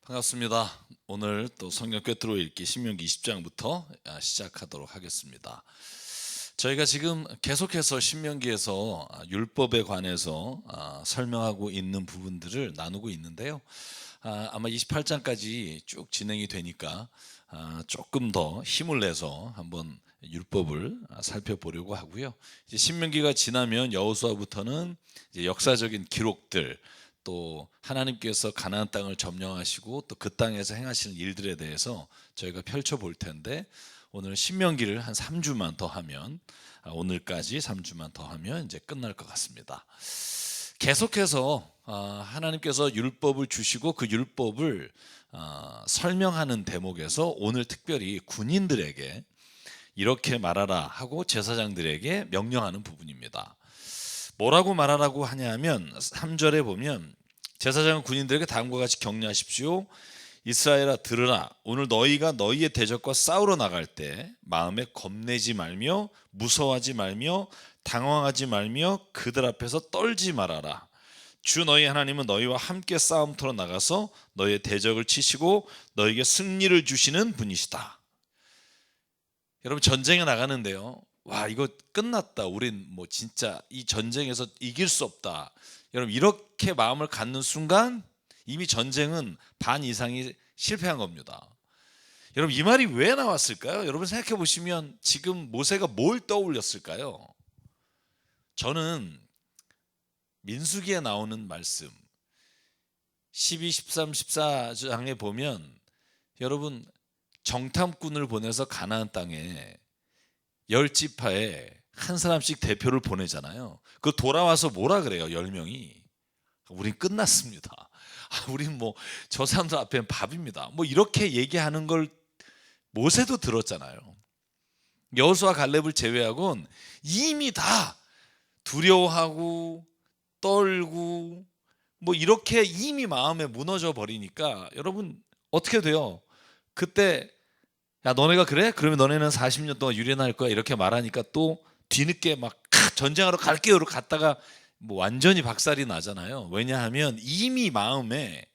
반갑습니다. 오늘 또 성경 꿰뚫어 읽기 신명기 20장부터 시작하도록 하겠습니다. 저희가 지금 계속해서 신명기에서 율법에 관해서 설명하고 있는 부분들을 나누고 있는데요. 아마 28장까지 쭉 진행이 되니까 조금 더 힘을 내서 한번 율법을 살펴보려고 하고요. 이제 신명기가 지나면 여호수아부터는 이제 역사적인 기록들, 또 하나님께서 가나안 땅을 점령하시고 또 그 땅에서 행하시는 일들에 대해서 저희가 펼쳐볼 텐데, 오늘 신명기를 한 3주만 더 하면, 오늘까지 3주만 더 하면 이제 끝날 것 같습니다. 계속해서 하나님께서 율법을 주시고 그 율법을 설명하는 대목에서 오늘 특별히 군인들에게 이렇게 말하라 하고 제사장들에게 명령하는 부분입니다. 뭐라고 말하라고 하냐면 3절에 보면 제사장은 군인들에게 다음과 같이 격려하십시오. 이스라엘아 들으라. 오늘 너희가 너희의 대적과 싸우러 나갈 때 마음에 겁내지 말며 무서워하지 말며 당황하지 말며 그들 앞에서 떨지 말아라. 주 너희 하나님은 너희와 함께 싸움터로 나가서 너희의 대적을 치시고 너희에게 승리를 주시는 분이시다. 여러분, 전쟁에 나가는데요, 와, 이거 끝났다, 우린 뭐 진짜 이 전쟁에서 이길 수 없다, 여러분 이렇게 마음을 갖는 순간 이미 전쟁은 반 이상이 실패한 겁니다. 여러분, 이 말이 왜 나왔을까요? 여러분 생각해 보시면 지금 모세가 뭘 떠올렸을까요? 저는 민수기에 나오는 말씀 12, 13, 14장에 보면, 여러분 정탐꾼을 보내서 가나안 땅에 10지파에 한 사람씩 대표를 보내잖아요. 그 돌아와서 뭐라 그래요? 10명이 우린 끝났습니다. 우린 뭐 저 사람들 앞에는 밥입니다. 뭐 이렇게 얘기하는 걸 모세도 들었잖아요. 여호수아 갈렙을 제외하고는 이미 다 두려워하고 떨고 뭐 이렇게 이미 마음에 무너져 버리니까, 여러분 어떻게 돼요? 그때 야, 너네가 그래? 그러면 너네는 40년 동안 유린할 거야, 이렇게 말하니까 또 뒤늦게 막 전쟁하러 갈게요로 갔다가 뭐 완전히 박살이 나잖아요. 왜냐하면 이미 마음에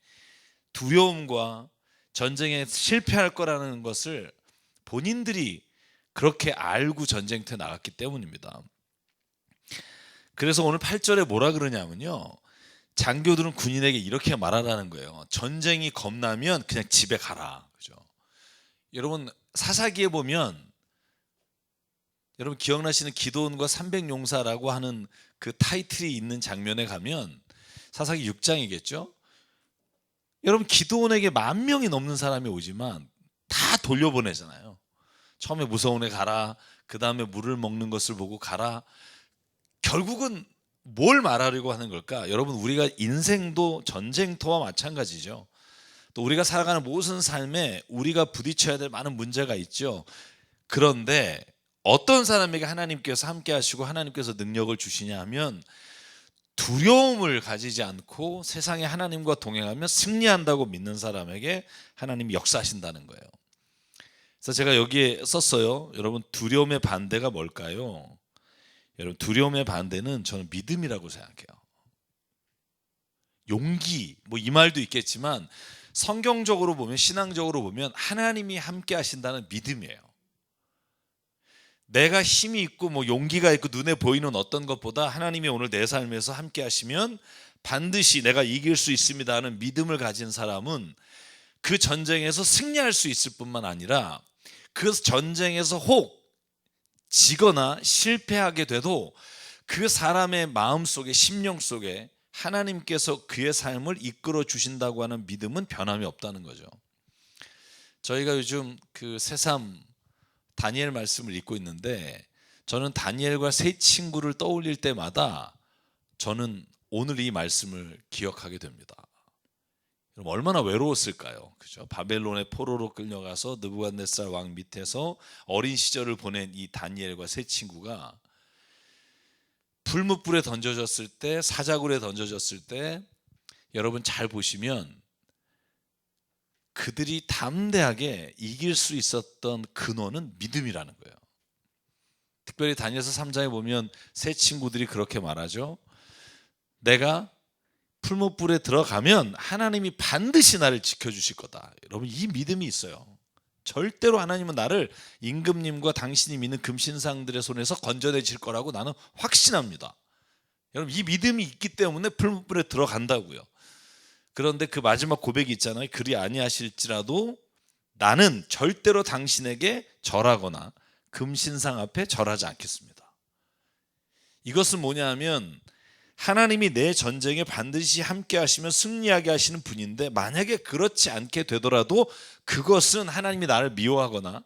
두려움과 전쟁에 실패할 거라는 것을 본인들이 그렇게 알고 전쟁터에 나갔기 때문입니다. 그래서 오늘 8절에 뭐라 그러냐면요, 장교들은 군인에게 이렇게 말하라는 거예요. 전쟁이 겁나면 그냥 집에 가라. 그죠? 여러분 사사기에 보면, 여러분 기억나시는 기드온과 300용사라고 하는 그 타이틀이 있는 장면에 가면, 사사기 6장이겠죠? 여러분 기드온에게 10,000명이 넘는 사람이 오지만 다 돌려보내잖아요. 처음에 무서운 애 가라, 그 다음에 물을 먹는 것을 보고 가라. 결국은 뭘 말하려고 하는 걸까? 여러분, 우리가 인생도 전쟁터와 마찬가지죠. 또 우리가 살아가는 모든 삶에 우리가 부딪혀야 될 많은 문제가 있죠. 그런데 어떤 사람에게 하나님께서 함께 하시고 하나님께서 능력을 주시냐 하면, 두려움을 가지지 않고 세상에 하나님과 동행하며 승리한다고 믿는 사람에게 하나님이 역사하신다는 거예요. 그래서 제가 여기에 썼어요. 여러분, 두려움의 반대가 뭘까요? 여러분, 두려움의 반대는 저는 믿음이라고 생각해요. 용기, 뭐 이 말도 있겠지만 성경적으로 보면, 신앙적으로 보면 하나님이 함께 하신다는 믿음이에요. 내가 힘이 있고 뭐 용기가 있고 눈에 보이는 어떤 것보다 하나님이 오늘 내 삶에서 함께 하시면 반드시 내가 이길 수 있습니다 하는 믿음을 가진 사람은 그 전쟁에서 승리할 수 있을 뿐만 아니라, 그 전쟁에서 혹 지거나 실패하게 돼도 그 사람의 마음 속에, 심령 속에 하나님께서 그의 삶을 이끌어 주신다고 하는 믿음은 변함이 없다는 거죠. 저희가 요즘 그 새삼 다니엘 말씀을 읽고 있는데, 저는 다니엘과 세 친구를 떠올릴 때마다 저는 오늘 이 말씀을 기억하게 됩니다. 그럼 얼마나 외로웠을까요? 그죠? 바벨론의 포로로 끌려가서 느부갓네살 왕 밑에서 어린 시절을 보낸 이 다니엘과 세 친구가 불뭇불에 던져졌을 때, 사자굴에 던져졌을 때, 여러분 잘 보시면 그들이 담대하게 이길 수 있었던 근원은 믿음이라는 거예요. 특별히 다니엘서 3장에 보면 세 친구들이 그렇게 말하죠. 내가 풀무불에 들어가면 하나님이 반드시 나를 지켜주실 거다. 여러분, 이 믿음이 있어요. 절대로 하나님은 나를 임금님과 당신이 믿는 금신상들의 손에서 건져내실 거라고 나는 확신합니다. 여러분, 이 믿음이 있기 때문에 풀무불에 들어간다고요. 그런데 그 마지막 고백이 있잖아요. 그리 아니하실지라도 나는 절대로 당신에게 절하거나 금신상 앞에 절하지 않겠습니다. 이것은 뭐냐면 하나님이 내 전쟁에 반드시 함께 하시면 승리하게 하시는 분인데, 만약에 그렇지 않게 되더라도 그것은 하나님이 나를 미워하거나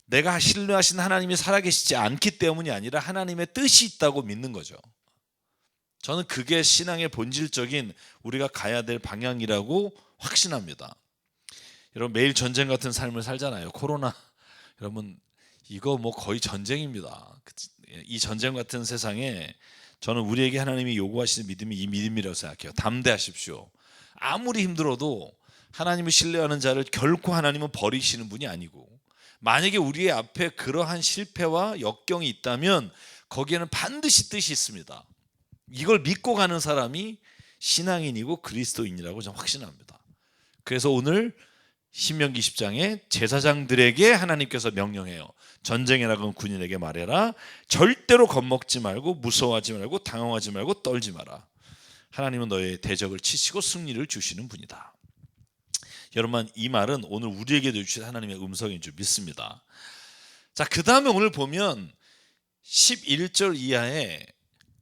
내가 신뢰하신 하나님이 살아계시지 않기 때문이 아니라 하나님의 뜻이 있다고 믿는 거죠. 저는 그게 신앙의 본질적인 우리가 가야 될 방향이라고 확신합니다. 여러분, 매일 전쟁 같은 삶을 살잖아요. 코로나, 여러분 이거 뭐 거의 전쟁입니다. 이 전쟁 같은 세상에 저는 우리에게 하나님이 요구하시는 믿음이 이 믿음이라고 생각해요. 담대하십시오. 아무리 힘들어도 하나님을 신뢰하는 자를 결코 하나님은 버리시는 분이 아니고, 만약에 우리의 앞에 그러한 실패와 역경이 있다면 거기에는 반드시 뜻이 있습니다. 이걸 믿고 가는 사람이 신앙인이고 그리스도인이라고 저는 확신합니다. 그래서 오늘 신명기 10장에 제사장들에게 하나님께서 명령해요. 전쟁에 나간 군인에게 말해라. 절대로 겁먹지 말고 무서워하지 말고 당황하지 말고 떨지 마라. 하나님은 너의 대적을 치시고 승리를 주시는 분이다. 여러분, 이 말은 오늘 우리에게도 주신 하나님의 음성인 줄 믿습니다. 자, 그 다음에 오늘 보면 11절 이하에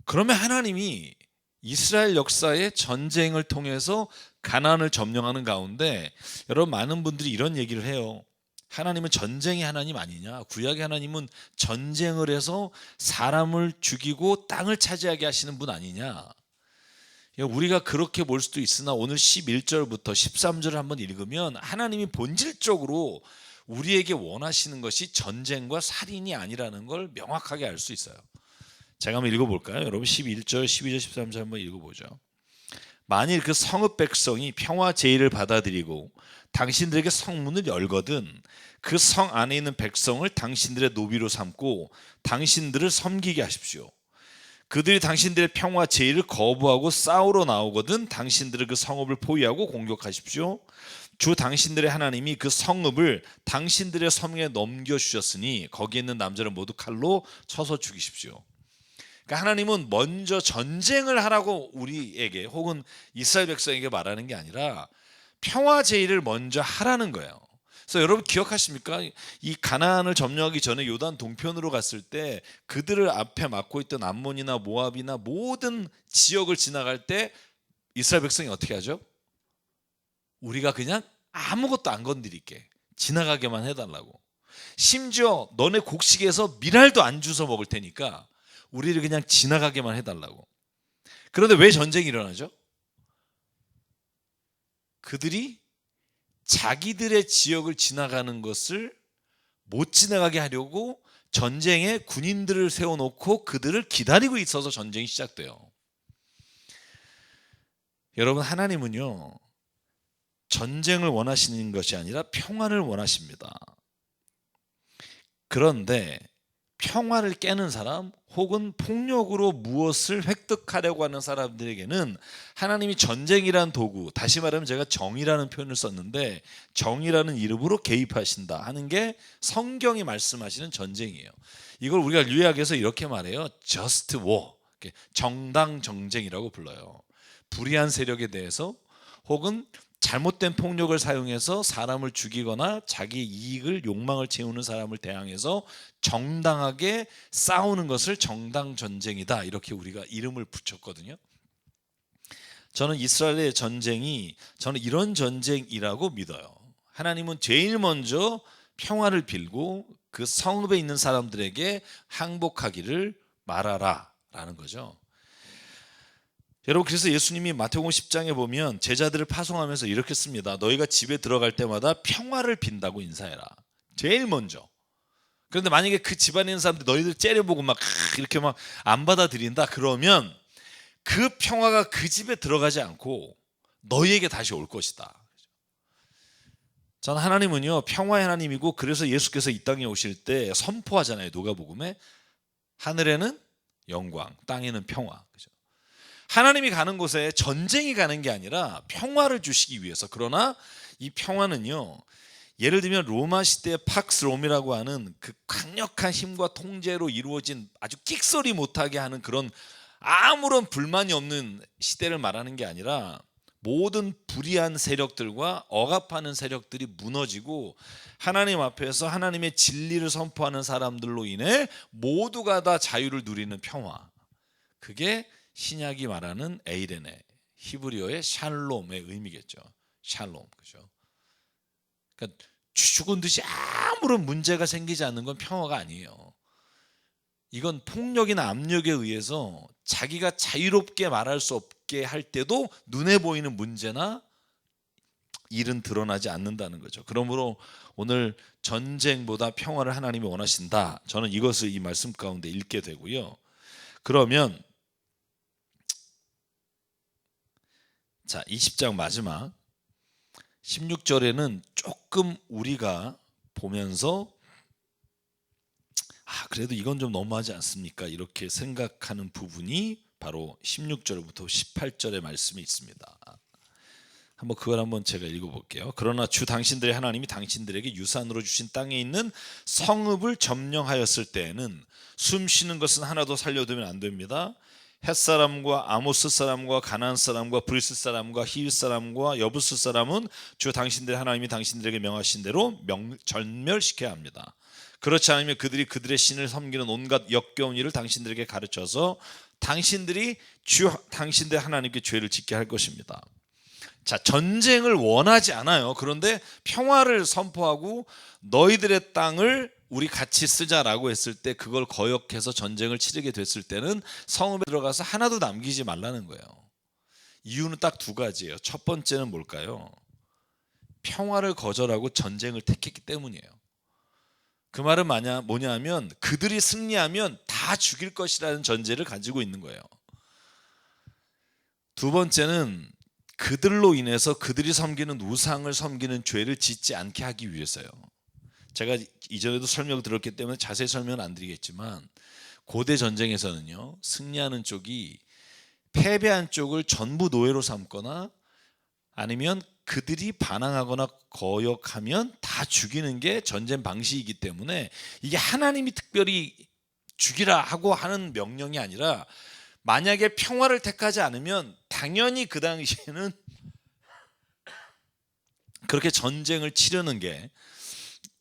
그러면 하나님이 이스라엘 역사의 전쟁을 통해서 가나안을 점령하는 가운데, 여러분 많은 분들이 이런 얘기를 해요. 하나님은 전쟁의 하나님 아니냐? 구약의 하나님은 전쟁을 해서 사람을 죽이고 땅을 차지하게 하시는 분 아니냐? 우리가 그렇게 볼 수도 있으나 오늘 11절부터 13절을 한번 읽으면 하나님이 본질적으로 우리에게 원하시는 것이 전쟁과 살인이 아니라는 걸 명확하게 알 수 있어요. 제가 한번 읽어볼까요? 여러분 11절, 12절, 13절 한번 읽어보죠. 만일 그 성읍 백성이 평화 제의를 받아들이고 당신들에게 성문을 열거든 그 성 안에 있는 백성을 당신들의 노비로 삼고 당신들을 섬기게 하십시오. 그들이 당신들의 평화 제의를 거부하고 싸우러 나오거든 당신들은 그 성읍을 포위하고 공격하십시오. 주 당신들의 하나님이 그 성읍을 당신들의 손에 넘겨주셨으니 거기에 있는 남자를 모두 칼로 쳐서 죽이십시오. 그러니까 하나님은 먼저 전쟁을 하라고 우리에게 혹은 이스라엘 백성에게 말하는 게 아니라 평화 제의를 먼저 하라는 거예요. 그래서 여러분 기억하십니까? 이 가나안을 점령하기 전에 요단 동편으로 갔을 때 그들을 앞에 맡고 있던 암몬이나 모압이나 모든 지역을 지나갈 때 이스라엘 백성이 어떻게 하죠? 우리가 그냥 아무것도 안 건드릴게, 지나가게만 해달라고. 심지어 너네 곡식에서 미랄도 안 주워 먹을 테니까 우리를 그냥 지나가게만 해달라고. 그런데 왜 전쟁이 일어나죠? 그들이 자기들의 지역을 지나가는 것을 못 지나가게 하려고 전쟁에 군인들을 세워놓고 그들을 기다리고 있어서 전쟁이 시작돼요. 여러분, 하나님은요 전쟁을 원하시는 것이 아니라 평화를 원하십니다. 그런데 평화를 깨는 사람 혹은 폭력으로 무엇을 획득하려고 하는 사람들에게는 하나님이 전쟁이란 도구, 다시 말하면 제가 정의라는 표현을 썼는데 정의라는 이름으로 개입하신다 하는 게 성경이 말씀하시는 전쟁이에요. 이걸 우리가 유의학에서 이렇게 말해요. just war, 정당 정쟁이라고 불러요. 불의한 세력에 대해서 혹은 잘못된 폭력을 사용해서 사람을 죽이거나 자기 이익을 욕망을 채우는 사람을 대항해서 정당하게 싸우는 것을 정당 전쟁이다, 이렇게 우리가 이름을 붙였거든요. 저는 이스라엘의 전쟁이 저는 이런 전쟁이라고 믿어요. 하나님은 제일 먼저 평화를 빌고 그 성읍에 있는 사람들에게 항복하기를 말하라 라는 거죠. 여러분, 그래서 예수님이 마태복음 10장에 보면 제자들을 파송하면서 이렇게 씁니다. 너희가 집에 들어갈 때마다 평화를 빈다고 인사해라. 제일 먼저. 그런데 만약에 그 집안에 있는 사람들 너희들 째려보고 막 이렇게 막 안 받아들인다 그러면 그 평화가 그 집에 들어가지 않고 너희에게 다시 올 것이다. 저는 하나님은요 평화의 하나님이고, 그래서 예수께서 이 땅에 오실 때 선포하잖아요. 누가복음에 하늘에는 영광, 땅에는 평화. 그죠? 하나님이 가는 곳에 전쟁이 가는 게 아니라 평화를 주시기 위해서. 그러나 이 평화는요, 예를 들면 로마 시대의 팍스 롬이라고 하는 그 강력한 힘과 통제로 이루어진 아주 끽소리 못하게 하는 그런 아무런 불만이 없는 시대를 말하는 게 아니라 모든 불의한 세력들과 억압하는 세력들이 무너지고 하나님 앞에서 하나님의 진리를 선포하는 사람들로 인해 모두가 다 자유를 누리는 평화. 그게 신약이 말하는 에이레네, 히브리어의 샬롬의 의미겠죠. 샬롬, 그죠? 그러니까 죽은 듯이 아무런 문제가 생기지 않는 건 평화가 아니에요. 이건 폭력이나 압력에 의해서 자기가 자유롭게 말할 수 없게 할 때도 눈에 보이는 문제나 일은 드러나지 않는다는 거죠. 그러므로 오늘 전쟁보다 평화를 하나님이 원하신다. 저는 이것을 이 말씀 가운데 읽게 되고요. 그러면 자, 20장 마지막 16절에는 조금 우리가 보면서 그래도 이건 좀 너무하지 않습니까? 이렇게 생각하는 부분이 바로 16절부터 18절의 말씀이 있습니다. 그걸 한번 제가 읽어볼게요. 그러나 주 당신들의 하나님이 당신들에게 유산으로 주신 땅에 있는 성읍을 점령하였을 때에는 숨쉬는 것은 하나도 살려두면 안 됩니다. 햇사람과 아모스 사람과 가나안 사람과 브리스 사람과 히윗 사람과 여부스 사람은 주 당신들의 하나님이 당신들에게 명하신 대로 전멸시켜야 합니다. 그렇지 않으면 그들이 그들의 신을 섬기는 온갖 역겨운 일을 당신들에게 가르쳐서 당신들이 주 당신들의 하나님께 죄를 짓게 할 것입니다. 자, 전쟁을 원하지 않아요. 그런데 평화를 선포하고 너희들의 땅을 우리 같이 쓰자라고 했을 때 그걸 거역해서 전쟁을 치르게 됐을 때는 성읍에 들어가서 하나도 남기지 말라는 거예요. 이유는 딱 두 가지예요. 첫 번째는 뭘까요? 평화를 거절하고 전쟁을 택했기 때문이에요. 그 말은 뭐냐면 그들이 승리하면 다 죽일 것이라는 전제를 가지고 있는 거예요. 두 번째는 그들로 인해서 그들이 섬기는 우상을 섬기는 죄를 짓지 않게 하기 위해서요. 제가 이전에도 설명을 들었기 때문에 자세히 설명은 안 드리겠지만 고대 전쟁에서는요, 승리하는 쪽이 패배한 쪽을 전부 노예로 삼거나 아니면 그들이 반항하거나 거역하면 다 죽이는 게 전쟁 방식이기 때문에 이게 하나님이 특별히 죽이라 하고 하는 명령이 아니라 만약에 평화를 택하지 않으면 당연히 그 당시에는 그렇게 전쟁을 치르는 게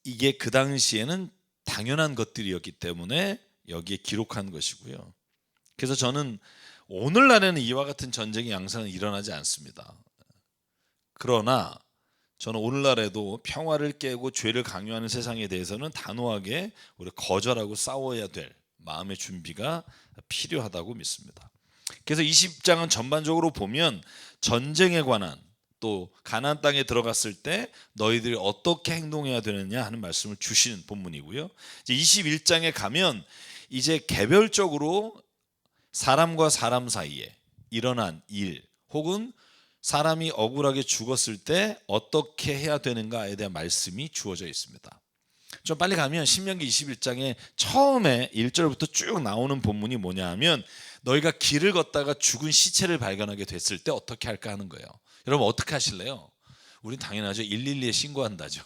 이게 그 당시에는 당연한 것들이었기 때문에 여기에 기록한 것이고요. 그래서 저는 오늘날에는 이와 같은 전쟁의 양상은 일어나지 않습니다. 그러나 저는 오늘날에도 평화를 깨고 죄를 강요하는 세상에 대해서는 단호하게 우리 거절하고 싸워야 될 마음의 준비가 필요하다고 믿습니다. 그래서 20장은 전반적으로 보면 전쟁에 관한 또 가나안 땅에 들어갔을 때 너희들이 어떻게 행동해야 되느냐 하는 말씀을 주시는 본문이고요. 이제 21장에 가면 이제 개별적으로 사람과 사람 사이에 일어난 일 혹은 사람이 억울하게 죽었을 때 어떻게 해야 되는가에 대한 말씀이 주어져 있습니다. 좀 빨리 가면 신명기 21장에 처음에 1절부터 쭉 나오는 본문이 뭐냐 하면 너희가 길을 걷다가 죽은 시체를 발견하게 됐을 때 어떻게 할까 하는 거예요. 여러분 어떻게 하실래요? 우린 당연하죠. 112에 신고한다죠.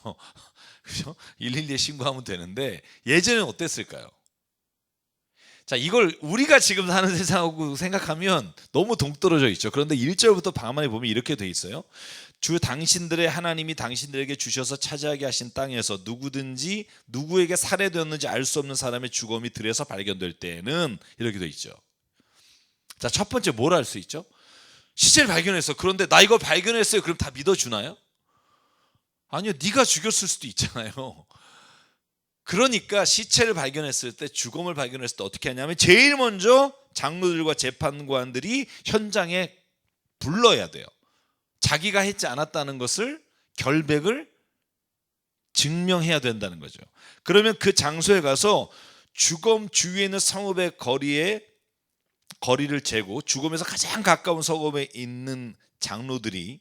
그죠? 112에 신고하면 되는데 예전에는 어땠을까요? 자, 이걸 우리가 지금 사는 세상하고 생각하면 너무 동떨어져 있죠. 그런데 1절부터 방만에 보면 이렇게 돼 있어요. 주 당신들의 하나님이 당신들에게 주셔서 차지하게 하신 땅에서 누구든지 누구에게 살해되었는지 알 수 없는 사람의 주검이 들에서 발견될 때에는 이렇게 돼 있죠. 자, 첫 번째 뭘 알 수 있죠? 시체를 발견했어. 그런데 나 이거 발견했어요. 그럼 다 믿어주나요? 아니요. 네가 죽였을 수도 있잖아요. 그러니까 시체를 발견했을 때 주검을 발견했을 때 어떻게 하냐면 제일 먼저 장로들과 재판관들이 현장에 불러야 돼요. 자기가 했지 않았다는 것을 결백을 증명해야 된다는 거죠. 그러면 그 장소에 가서 주검 주위에 있는 성읍의 거리를 재고 주검에서 가장 가까운 성읍에 있는 장로들이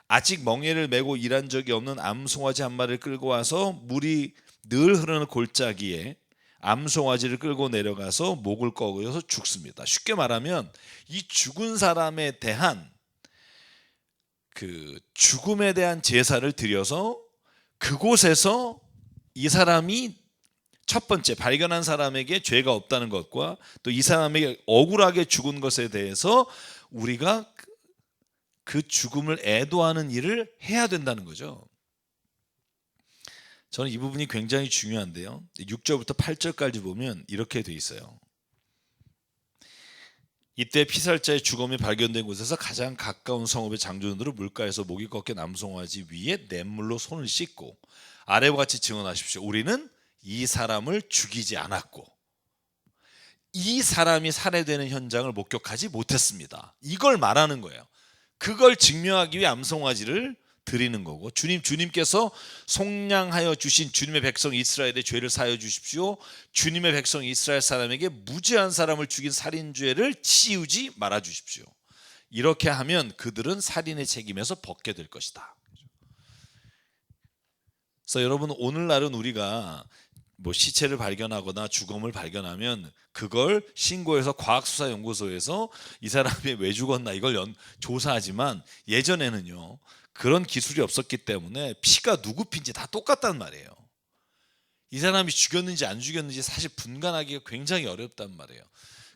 아직 멍에를 메고 일한 적이 없는 암송아지 한 마리를 끌고 와서 물이 늘 흐르는 골짜기에 암송아지를 끌고 내려가서 목을 꺼서 죽습니다. 쉽게 말하면 이 죽은 사람에 대한 그 죽음에 대한 제사를 드려서 그곳에서 이 사람이 첫 번째 발견한 사람에게 죄가 없다는 것과 또 이 사람에게 억울하게 죽은 것에 대해서 우리가 그 죽음을 애도하는 일을 해야 된다는 거죠. 저는 이 부분이 굉장히 중요한데요. 6절부터 8절까지 보면 이렇게 돼 있어요. 이때 피살자의 죽음이 발견된 곳에서 가장 가까운 성읍의 장전으로 물가에서 목이 꺾인 암송아지 위에 냇물로 손을 씻고 아래와 같이 증언하십시오. 우리는 이 사람을 죽이지 않았고 이 사람이 살해되는 현장을 목격하지 못했습니다. 이걸 말하는 거예요. 그걸 증명하기 위해 암송아지를 드리는 거고 주님께서 속량하여 주신 주님의 백성 이스라엘의 죄를 사하여 주십시오. 주님의 백성 이스라엘 사람에게 무죄한 사람을 죽인 살인죄를 치우지 말아 주십시오. 이렇게 하면 그들은 살인의 책임에서 벗게 될 것이다. 그래서 여러분 오늘날은 우리가 뭐 시체를 발견하거나 죽음을 발견하면 그걸 신고해서 과학수사연구소에서 이 사람이 왜 죽었나 이걸 조사하지만 예전에는요 그런 기술이 없었기 때문에 피가 누구 피인지 다 똑같단 말이에요. 이 사람이 죽였는지 안 죽였는지 사실 분간하기가 굉장히 어렵단 말이에요.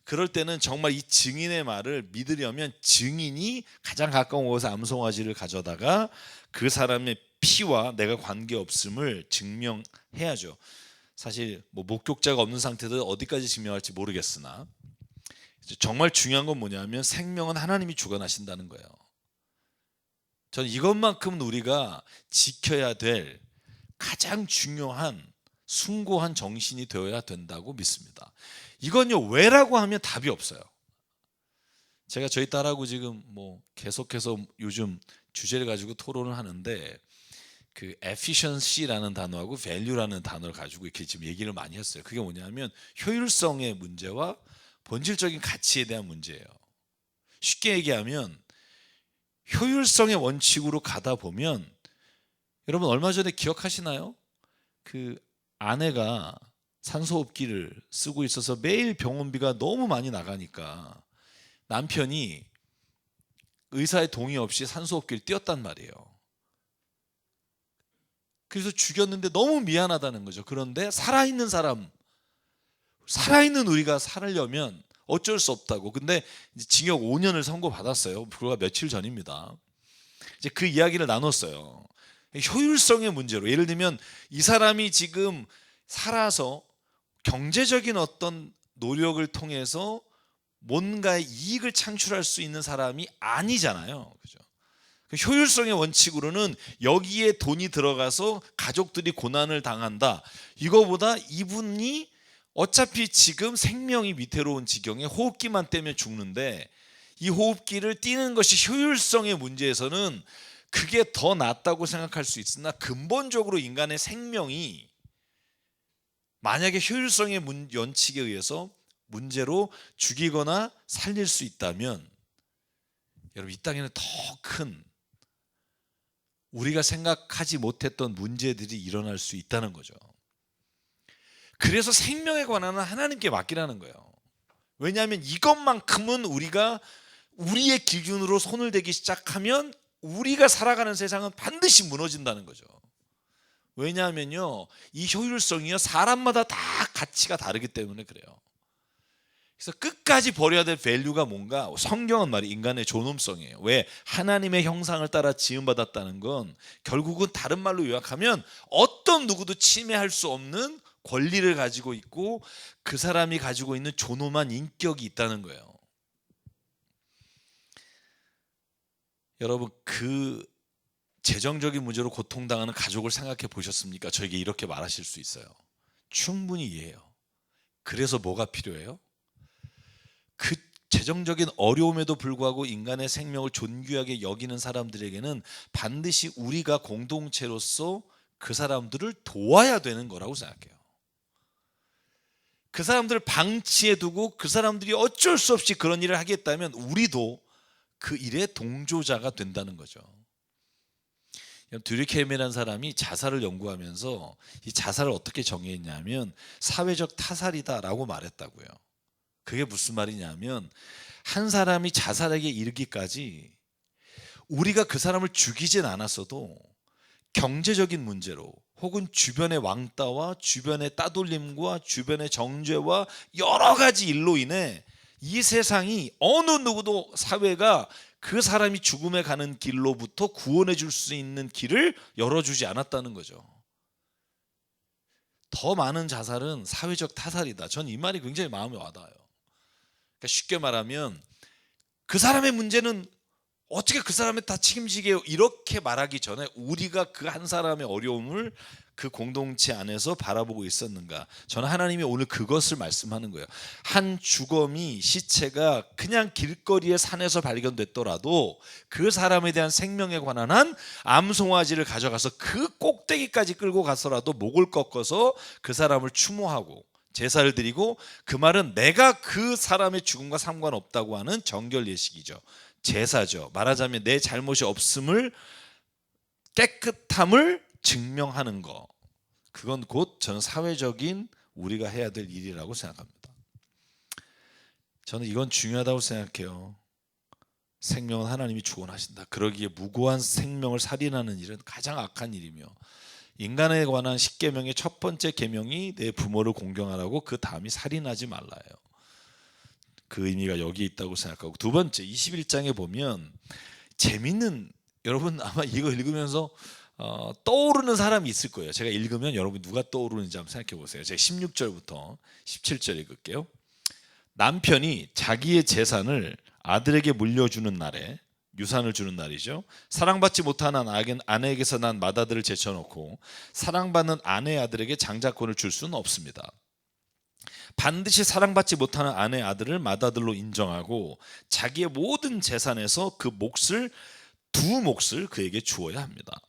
그럴 때는 정말 이 증인의 말을 믿으려면 증인이 가장 가까운 곳에서 암송아지를 가져다가 그 사람의 피와 내가 관계없음을 증명해야죠. 사실 뭐 목격자가 없는 상태도 어디까지 증명할지 모르겠으나 정말 중요한 건 뭐냐면 생명은 하나님이 주관하신다는 거예요. 저는 이것만큼은 우리가 지켜야 될 가장 중요한 숭고한 정신이 되어야 된다고 믿습니다. 이건요 왜라고 하면 답이 없어요. 제가 저희 딸하고 지금 뭐 계속해서 요즘 주제를 가지고 토론을 하는데 그 efficiency라는 단어하고 value라는 단어를 가지고 이렇게 지금 얘기를 많이 했어요. 그게 뭐냐면 효율성의 문제와 본질적인 가치에 대한 문제예요. 쉽게 얘기하면 효율성의 원칙으로 가다 보면 여러분 얼마 전에 기억하시나요? 그 아내가 산소호흡기를 쓰고 있어서 매일 병원비가 너무 많이 나가니까 남편이 의사의 동의 없이 산소호흡기를 띄웠단 말이에요. 그래서 죽였는데 너무 미안하다는 거죠. 그런데 살아있는 사람, 살아있는 우리가 살려면 어쩔 수 없다고. 근데 징역 5년을 선고받았어요. 불과 며칠 전입니다. 이제 그 이야기를 나눴어요. 효율성의 문제로 예를 들면 이 사람이 지금 살아서 경제적인 어떤 노력을 통해서 뭔가의 이익을 창출할 수 있는 사람이 아니잖아요. 그죠? 효율성의 원칙으로는 여기에 돈이 들어가서 가족들이 고난을 당한다. 이거보다 이분이 어차피 지금 생명이 위태로운 지경에 호흡기만 떼면 죽는데 이 호흡기를 띄는 것이 효율성의 문제에서는 그게 더 낫다고 생각할 수 있으나 근본적으로 인간의 생명이 만약에 효율성의 원칙에 의해서 문제로 죽이거나 살릴 수 있다면 여러분 이 땅에는 더 큰 우리가 생각하지 못했던 문제들이 일어날 수 있다는 거죠. 그래서 생명에 관한 하나님께 맡기라는 거예요. 왜냐하면 이것만큼은 우리가 우리의 기준으로 손을 대기 시작하면 우리가 살아가는 세상은 반드시 무너진다는 거죠. 왜냐하면요 이 효율성이요 사람마다 다 가치가 다르기 때문에 그래요. 그래서 끝까지 버려야 될 밸류가 뭔가 성경은 말이 인간의 존엄성이에요. 왜? 하나님의 형상을 따라 지음받았다는 건 결국은 다른 말로 요약하면 어떤 누구도 침해할 수 없는 권리를 가지고 있고 그 사람이 가지고 있는 존엄한 인격이 있다는 거예요. 여러분 그 재정적인 문제로 고통당하는 가족을 생각해 보셨습니까? 저에게 이렇게 말하실 수 있어요. 충분히 이해해요. 그래서 뭐가 필요해요? 그 재정적인 어려움에도 불구하고 인간의 생명을 존귀하게 여기는 사람들에게는 반드시 우리가 공동체로서 그 사람들을 도와야 되는 거라고 생각해요. 그 사람들을 방치해 두고 그 사람들이 어쩔 수 없이 그런 일을 하겠다면 우리도 그 일의 동조자가 된다는 거죠. 듀리케임이라는 사람이 자살을 연구하면서 이 자살을 어떻게 정의했냐면 사회적 타살이다라고 말했다고요. 그게 무슨 말이냐면 한 사람이 자살에게 이르기까지 우리가 그 사람을 죽이진 않았어도 경제적인 문제로 혹은 주변의 왕따와 주변의 따돌림과 주변의 정죄와 여러 가지 일로 인해 이 세상이 어느 누구도 사회가 그 사람이 죽음에 가는 길로부터 구원해 줄 수 있는 길을 열어주지 않았다는 거죠. 더 많은 자살은 사회적 타살이다. 전 이 말이 굉장히 마음에 와닿아요. 그러니까 쉽게 말하면 그 사람의 문제는 어떻게 그 사람을 다 책임지게 해요? 이렇게 말하기 전에 우리가 그 한 사람의 어려움을 그 공동체 안에서 바라보고 있었는가? 저는 하나님이 오늘 그것을 말씀하는 거예요. 한 주거미 시체가 그냥 길거리의 산에서 발견됐더라도 그 사람에 대한 생명에 관한 한 암송아지를 가져가서 그 꼭대기까지 끌고 가서라도 목을 꺾어서 그 사람을 추모하고 제사를 드리고, 그 말은 내가 그 사람의 죽음과 상관없다고 하는 정결 예식이죠. 제사죠. 말하자면 내 잘못이 없음을, 깨끗함을 증명하는 거. 그건 곧 저는 사회적인 우리가 해야 될 일이라고 생각합니다. 저는 이건 중요하다고 생각해요. 생명은 하나님이 주권하신다. 그러기에 무고한 생명을 살인하는 일은 가장 악한 일이며, 인간에 관한 10계명의 첫 번째 계명이 내 부모를 공경하라고, 그 다음이 살인하지 말라예요. 그 의미가 여기에 있다고 생각하고, 두 번째 21장에 보면 재밌는, 여러분 아마 이거 읽으면서 떠오르는 사람이 있을 거예요. 제가 읽으면 여러분 누가 떠오르는지 한번 생각해 보세요. 제가 16절부터 17절 읽을게요. 남편이 자기의 재산을 아들에게 물려주는 날에, 유산을 주는 날이죠. 사랑받지 못하는 아내에게서 난 맏아들을 제쳐놓고 사랑받는 아내의 아들에게 장자권을 줄 수는 없습니다. 반드시 사랑받지 못하는 아내의 아들을 맏아들로 인정하고 자기의 모든 재산에서 그 몫을, 두 몫을 그에게 주어야 합니다.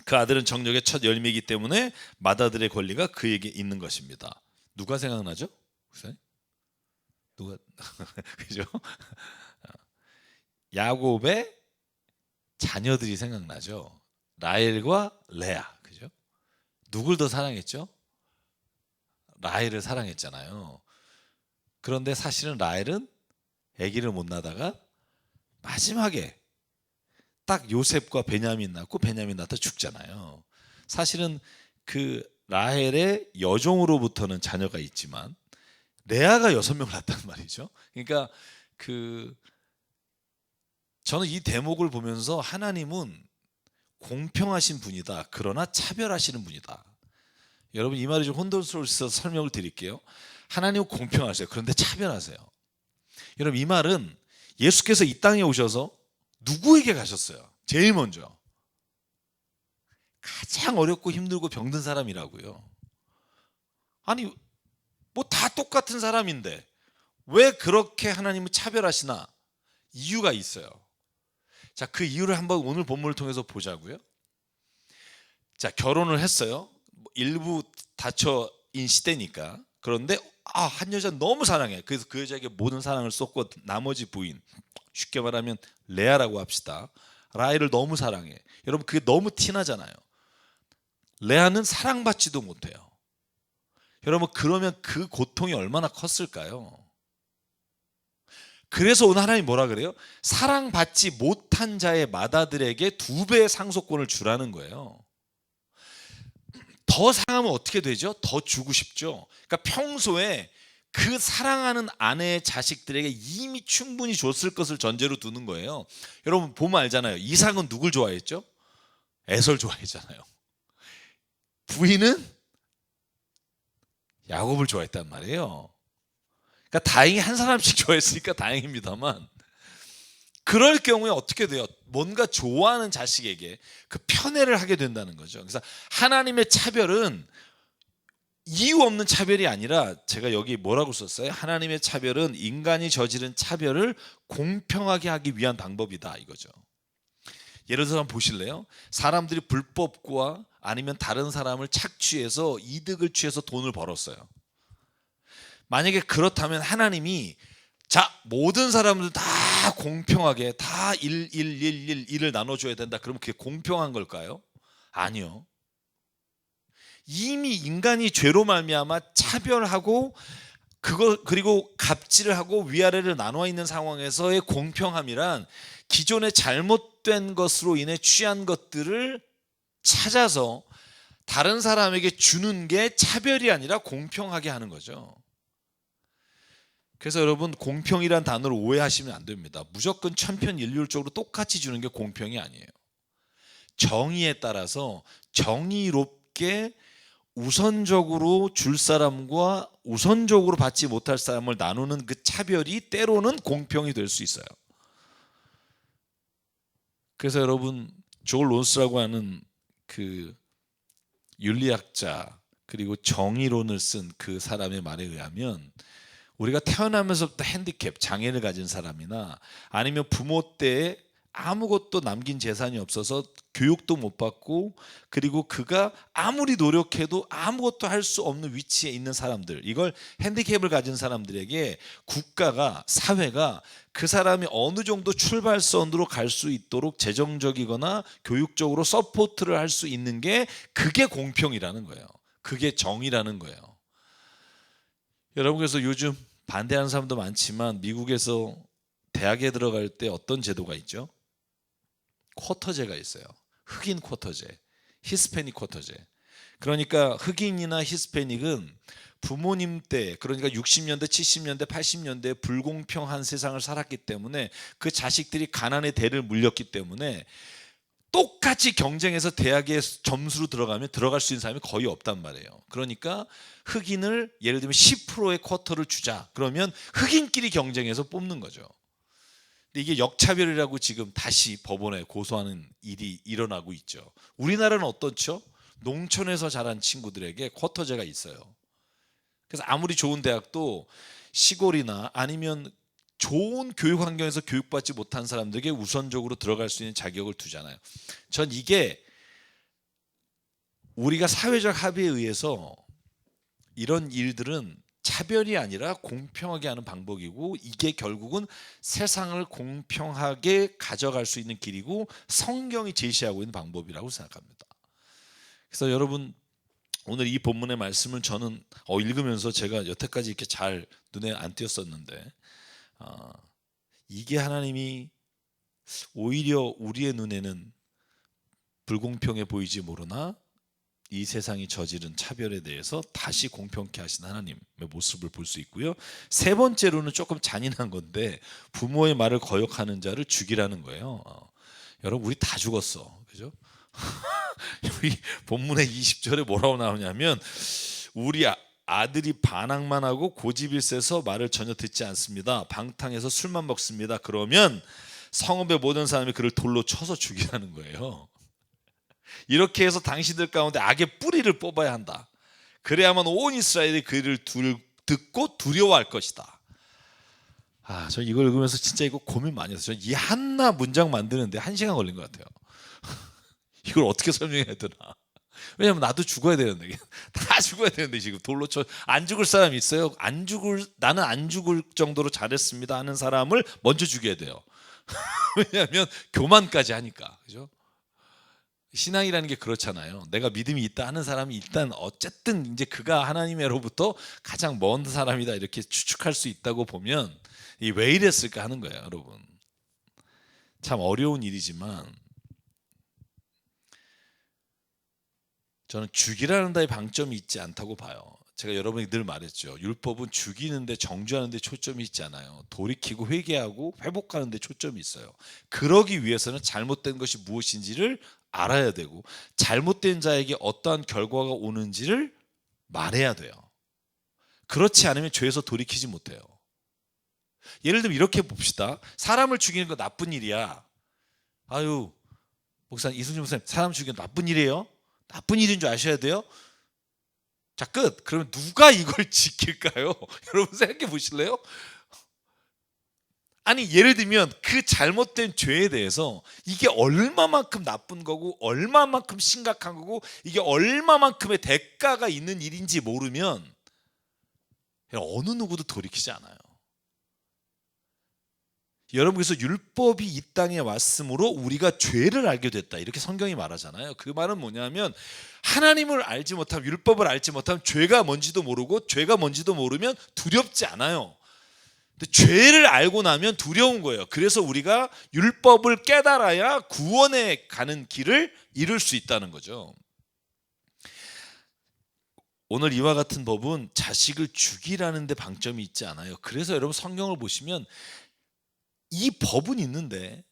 그 아들은 정력의 첫 열매이기 때문에 맏아들의 권리가 그에게 있는 것입니다. 누가 생각나죠? 누가 그죠? 야곱의 자녀들이 생각나죠. 라헬과 레아, 그죠? 누굴 더 사랑했죠? 라헬을 사랑했잖아요. 그런데 사실은 라헬은 아기를 못 낳다가 마지막에 딱 요셉과 베냐민 낳고 베냐민 낳다 죽잖아요. 사실은 그 라헬의 여종으로부터는 자녀가 있지만 레아가 6명 낳았단 말이죠. 그러니까 저는 이 대목을 보면서 하나님은 공평하신 분이다. 그러나 차별하시는 분이다. 여러분 이 말이 좀 혼돈스러워서 설명을 드릴게요. 하나님은 공평하세요. 그런데 차별하세요. 여러분 이 말은 예수께서 이 땅에 오셔서 누구에게 가셨어요? 제일 먼저 가장 어렵고 힘들고 병든 사람이라고요. 아니 뭐 다 똑같은 사람인데 왜 그렇게 하나님은 차별하시나? 이유가 있어요. 자, 그 이유를 한번 오늘 본문을 통해서 보자고요. 자, 결혼을 했어요. 일부 다처인 시대니까. 그런데 한 여자 너무 사랑해. 그래서 그 여자에게 모든 사랑을 쏟고 나머지 부인, 쉽게 말하면 레아라고 합시다. 라헬을 너무 사랑해. 여러분 그게 너무 티나잖아요. 레아는 사랑받지도 못해요. 여러분 그러면 그 고통이 얼마나 컸을까요? 그래서 오늘 하나님이 뭐라 그래요? 사랑받지 못한 자의 맏아들에게 2배의 상속권을 주라는 거예요. 더 사랑하면 어떻게 되죠? 더 주고 싶죠. 그러니까 평소에 그 사랑하는 아내의 자식들에게 이미 충분히 줬을 것을 전제로 두는 거예요. 여러분 보면 알잖아요. 이삭은 누굴 좋아했죠? 에서를 좋아했잖아요. 부인은 야곱을 좋아했단 말이에요. 그러니까 다행히 한 사람씩 좋아했으니까 다행입니다만, 그럴 경우에 어떻게 돼요? 뭔가 좋아하는 자식에게 그 편애를 하게 된다는 거죠. 그래서 하나님의 차별은 이유 없는 차별이 아니라, 제가 여기 뭐라고 썼어요? 하나님의 차별은 인간이 저지른 차별을 공평하게 하기 위한 방법이다 이거죠. 예를 들어서 한번 보실래요? 사람들이 불법과 아니면 다른 사람을 착취해서 이득을 취해서 돈을 벌었어요. 만약에 그렇다면 하나님이 자, 모든 사람들 다 다 공평하게 다 1을 나눠줘야 된다. 그러면 그게 공평한 걸까요? 아니요. 이미 인간이 죄로 말미암아 차별하고 그리고 갑질을 하고 위아래를 나눠 있는 상황에서의 공평함이란 기존에 잘못된 것으로 인해 취한 것들을 찾아서 다른 사람에게 주는 게 차별이 아니라 공평하게 하는 거죠. 그래서 여러분, 공평이란 단어를 오해하시면 안 됩니다. 무조건 천편일률적으로 똑같이 주는 게 공평이 아니에요. 정의에 따라서 정의롭게 우선적으로 줄 사람과 우선적으로 받지 못할 사람을 나누는 그 차별이 때로는 공평이 될 수 있어요. 그래서 여러분, 조엘 론스라고 하는 그 윤리학자 그리고 정의론을 쓴 그 사람의 말에 의하면 우리가 태어나면서부터 핸디캡, 장애를 가진 사람이나 아니면 부모 때 아무것도 남긴 재산이 없어서 교육도 못 받고 그리고 그가 아무리 노력해도 아무것도 할 수 없는 위치에 있는 사람들, 이걸 핸디캡을 가진 사람들에게 국가가, 사회가 그 사람이 어느 정도 출발선으로 갈 수 있도록 재정적이거나 교육적으로 서포트를 할 수 있는 게 그게 공평이라는 거예요. 그게 정의라는 거예요. 여러분, 그래서 요즘 반대하는 사람도 많지만 미국에서 대학에 들어갈 때 어떤 제도가 있죠? 쿼터제가 있어요. 흑인 쿼터제, 히스패닉 쿼터제. 그러니까 흑인이나 히스패닉은 부모님 때, 그러니까 60년대, 70년대, 80년대 불공평한 세상을 살았기 때문에 그 자식들이 가난의 대를 물렸기 때문에 똑같이 경쟁해서 대학에 점수로 들어가면 들어갈 수 있는 사람이 거의 없단 말이에요. 그러니까 흑인을 예를 들면 10%의 쿼터를 주자. 그러면 흑인끼리 경쟁해서 뽑는 거죠. 근데 이게 역차별이라고 지금 다시 법원에 고소하는 일이 일어나고 있죠. 우리나라는 어떻죠? 농촌에서 자란 친구들에게 쿼터제가 있어요. 그래서 아무리 좋은 대학도 시골이나 아니면 좋은 교육 환경에서 교육받지 못한 사람들에게 우선적으로 들어갈 수 있는 자격을 두잖아요. 전 이게 우리가 사회적 합의에 의해서 이런 일들은 차별이 아니라 공평하게 하는 방법이고, 이게 결국은 세상을 공평하게 가져갈 수 있는 길이고 성경이 제시하고 있는 방법이라고 생각합니다. 그래서 여러분, 오늘 이 본문의 말씀을 저는 읽으면서 제가 여태까지 이렇게 잘 눈에 안 띄었었는데, 이게 하나님이 오히려 우리의 눈에는 불공평해 보이지 모르나 이 세상이 저지른 차별에 대해서 다시 공평케 하신 하나님의 모습을 볼 수 있고요. 세 번째로는 조금 잔인한 건데, 부모의 말을 거역하는 자를 죽이라는 거예요. 여러분, 우리 다 죽었어, 그죠? 여기 본문의 20절에 뭐라고 나오냐면, 우리 아들이 반항만 하고 고집일세서 말을 전혀 듣지 않습니다. 방탕해서 술만 먹습니다. 그러면 성읍의 모든 사람이 그를 돌로 쳐서 죽이라는 거예요. 이렇게 해서 당신들 가운데 악의 뿌리를 뽑아야 한다. 그래야만 온 이스라엘이 그를 듣고 두려워할 것이다. 저 이걸 읽으면서 진짜 이거 고민 많이 했어요. 이 하나 문장 만드는데 1시간 걸린 것 같아요. 이걸 어떻게 설명해야 되나? 왜냐면 나도 죽어야 되는데, 다 죽어야 되는데 지금 돌로 쳐. 안 죽을 사람이 있어요? 나는 안 죽을 정도로 잘했습니다 하는 사람을 먼저 죽여야 돼요. 왜냐하면 교만까지 하니까, 그죠? 신앙이라는 게 그렇잖아요. 내가 믿음이 있다 하는 사람이 일단 어쨌든 이제 그가 하나님으로부터 가장 먼 사람이다 이렇게 추측할 수 있다고 보면, 이 왜 이랬을까 하는 거예요, 여러분. 참 어려운 일이지만 저는 죽이라는 데에 방점이 있지 않다고 봐요. 제가 여러분에게 늘 말했죠. 율법은 죽이는데, 정죄하는 데 초점이 있지 않아요. 돌이키고 회개하고 회복하는 데 초점이 있어요. 그러기 위해서는 잘못된 것이 무엇인지를 알아야 되고, 잘못된 자에게 어떠한 결과가 오는지를 말해야 돼요. 그렇지 않으면 죄에서 돌이키지 못해요. 예를 들면 이렇게 봅시다. 사람을 죽이는 거 나쁜 일이야. 아유, 목사님, 이순신 목사님, 사람 죽이는 거 나쁜 일이에요? 나쁜 일인 줄 아셔야 돼요. 자, 끝. 그러면 누가 이걸 지킬까요? 여러분 생각해 보실래요? 아니, 예를 들면 그 잘못된 죄에 대해서 이게 얼마만큼 나쁜 거고 얼마만큼 심각한 거고 이게 얼마만큼의 대가가 있는 일인지 모르면 어느 누구도 돌이키지 않아요. 여러분, 그래서 율법이 이 땅에 왔으므로 우리가 죄를 알게 됐다, 이렇게 성경이 말하잖아요. 그 말은 뭐냐면 하나님을 알지 못하면, 율법을 알지 못하면 죄가 뭔지도 모르고, 죄가 뭔지도 모르면 두렵지 않아요. 근데 죄를 알고 나면 두려운 거예요. 그래서 우리가 율법을 깨달아야 구원에 가는 길을 잃을 수 있다는 거죠. 오늘 이와 같은 법은 자식을 죽이라는 데 방점이 있지 않아요. 그래서 여러분, 성경을 보시면 이 법은 있는데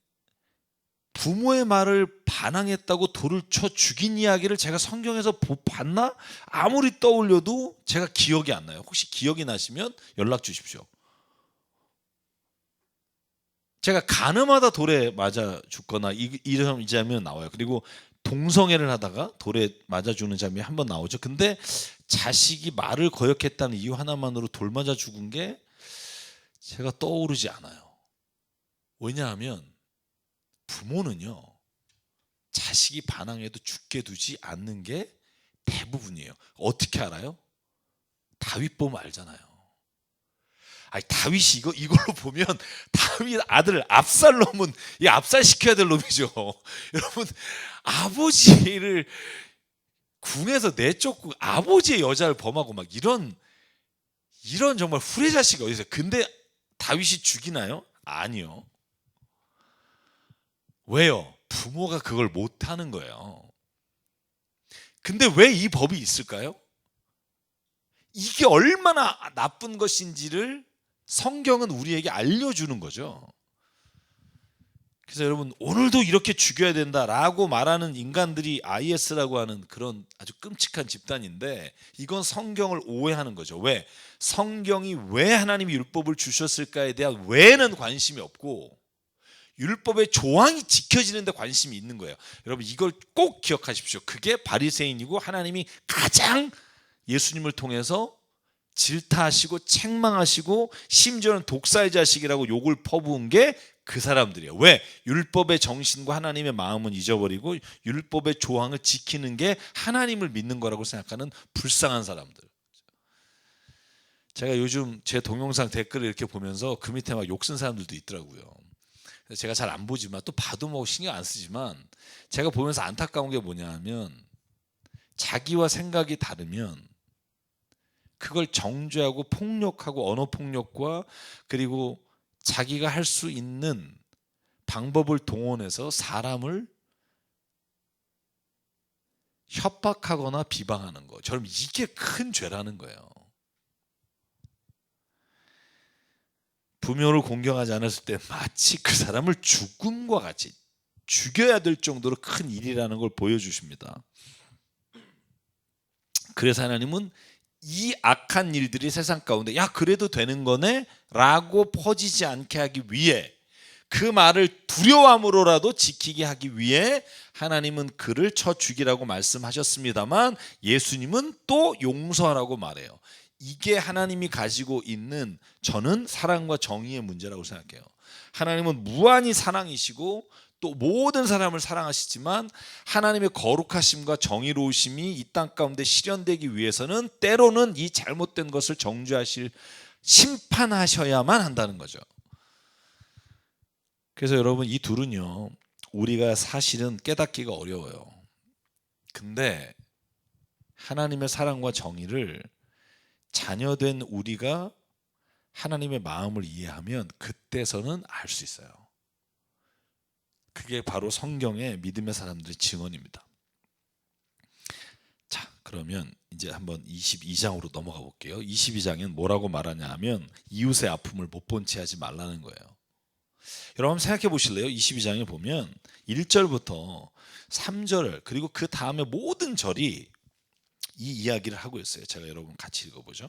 부모의 말을 반항했다고 돌을 쳐 죽인 이야기를 제가 성경에서 봤나? 아무리 떠올려도 제가 기억이 안 나요. 혹시 기억이 나시면 연락 주십시오. 제가 가늠하다 돌에 맞아 죽거나 이런 장면 나와요. 그리고 동성애를 하다가 돌에 맞아 죽는 장면이 한번 나오죠. 근데 자식이 말을 거역했다는 이유 하나만으로 돌 맞아 죽은 게 제가 떠오르지 않아요. 왜냐하면 부모는요, 자식이 반항해도 죽게 두지 않는 게 대부분이에요. 어떻게 알아요? 다윗 보면 알잖아요. 아니, 다윗이 이걸로 보면 다윗 아들 압살롬은 이 압살시켜야 될 놈이죠. 여러분, 아버지를 궁에서 내쫓고 아버지의 여자를 범하고 막 이런 정말 후레자식이 어디 있어요? 근데 다윗이 죽이나요? 아니요. 왜요? 부모가 그걸 못하는 거예요. 근데 왜 이 법이 있을까요? 이게 얼마나 나쁜 것인지를 성경은 우리에게 알려주는 거죠. 그래서 여러분, 오늘도 이렇게 죽여야 된다라고 말하는 인간들이 IS라고 하는 그런 아주 끔찍한 집단인데, 이건 성경을 오해하는 거죠. 왜? 성경이 왜 하나님이 율법을 주셨을까에 대한 왜는 관심이 없고, 율법의 조항이 지켜지는 데 관심이 있는 거예요. 여러분, 이걸 꼭 기억하십시오. 그게 바리새인이고, 하나님이 가장 예수님을 통해서 질타하시고 책망하시고 심지어는 독사의 자식이라고 욕을 퍼부은 게 그 사람들이에요. 왜? 율법의 정신과 하나님의 마음은 잊어버리고 율법의 조항을 지키는 게 하나님을 믿는 거라고 생각하는 불쌍한 사람들. 제가 요즘 제 동영상 댓글을 이렇게 보면서 그 밑에 막 욕 쓴 사람들도 있더라고요. 제가 잘 안 보지만, 또 봐도 뭐 신경 안 쓰지만, 제가 보면서 안타까운 게 뭐냐 하면, 자기와 생각이 다르면 그걸 정죄하고 폭력하고, 언어 폭력과 그리고 자기가 할 수 있는 방법을 동원해서 사람을 협박하거나 비방하는 거, 저는 이게 큰 죄라는 거예요. 부모를 공경하지 않았을 때 마치 그 사람을 죽음과 같이 죽여야 될 정도로 큰 일이라는 걸 보여주십니다. 그래서 하나님은 이 악한 일들이 세상 가운데 야, 그래도 되는 거네 라고 퍼지지 않게 하기 위해, 그 말을 두려움으로라도 지키게 하기 위해 하나님은 그를 쳐 죽이라고 말씀하셨습니다만, 예수님은 또 용서하라고 말해요. 이게 하나님이 가지고 있는, 저는 사랑과 정의의 문제라고 생각해요. 하나님은 무한히 사랑이시고 또 모든 사람을 사랑하시지만, 하나님의 거룩하심과 정의로우심이 이 땅 가운데 실현되기 위해서는 때로는 이 잘못된 것을 정죄하실, 심판하셔야만 한다는 거죠. 그래서 여러분, 이 둘은요, 우리가 사실은 깨닫기가 어려워요. 근데 하나님의 사랑과 정의를 자녀된 우리가 하나님의 마음을 이해하면 그때서는 알 수 있어요. 그게 바로 성경의 믿음의 사람들의 증언입니다. 자, 그러면 이제 한번 22장으로 넘어가 볼게요. 22장엔 뭐라고 말하냐 하면, 이웃의 아픔을 못 본 채 하지 말라는 거예요. 여러분, 생각해 보실래요? 22장에 보면 1절부터 3절 그리고 그 다음에 모든 절이 이 이야기를 하고 있어요. 제가 여러분 같이 읽어보죠.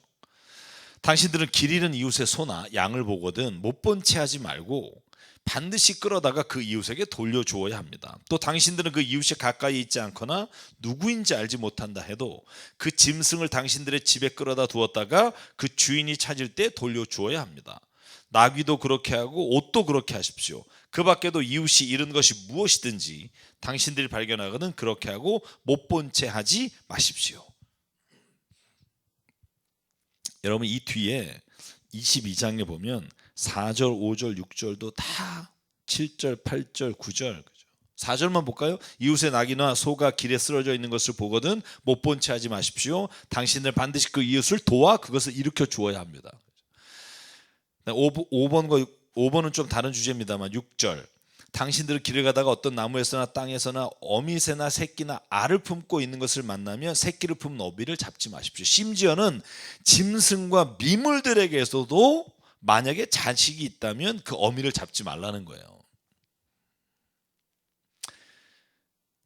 당신들은 길 잃은 이웃의 소나 양을 보거든 못 본 채 하지 말고 반드시 끌어다가 그 이웃에게 돌려주어야 합니다. 또 당신들은 그 이웃이 가까이 있지 않거나 누구인지 알지 못한다 해도 그 짐승을 당신들의 집에 끌어다 두었다가 그 주인이 찾을 때 돌려주어야 합니다. 나귀도 그렇게 하고 옷도 그렇게 하십시오. 그 밖에도 이웃이 잃은 것이 무엇이든지 당신들이 발견하거든 그렇게 하고 못 본 채 하지 마십시오. 여러분, 이 뒤에 22장에 보면 4절, 5절, 6절도 다 7절, 8절, 9절 4절만 볼까요? 이웃의 낙이나 소가 길에 쓰러져 있는 것을 보거든 못 본 채 하지 마십시오. 당신들 반드시 그 이웃을 도와 그것을 일으켜 주어야 합니다. 5번은 좀 다른 주제입니다만 6절 당신들은 길을 가다가 어떤 나무에서나 땅에서나 어미새나 새끼나 알을 품고 있는 것을 만나면 새끼를 품은 어미를 잡지 마십시오. 심지어는 짐승과 미물들에게서도 만약에 자식이 있다면 그 어미를 잡지 말라는 거예요.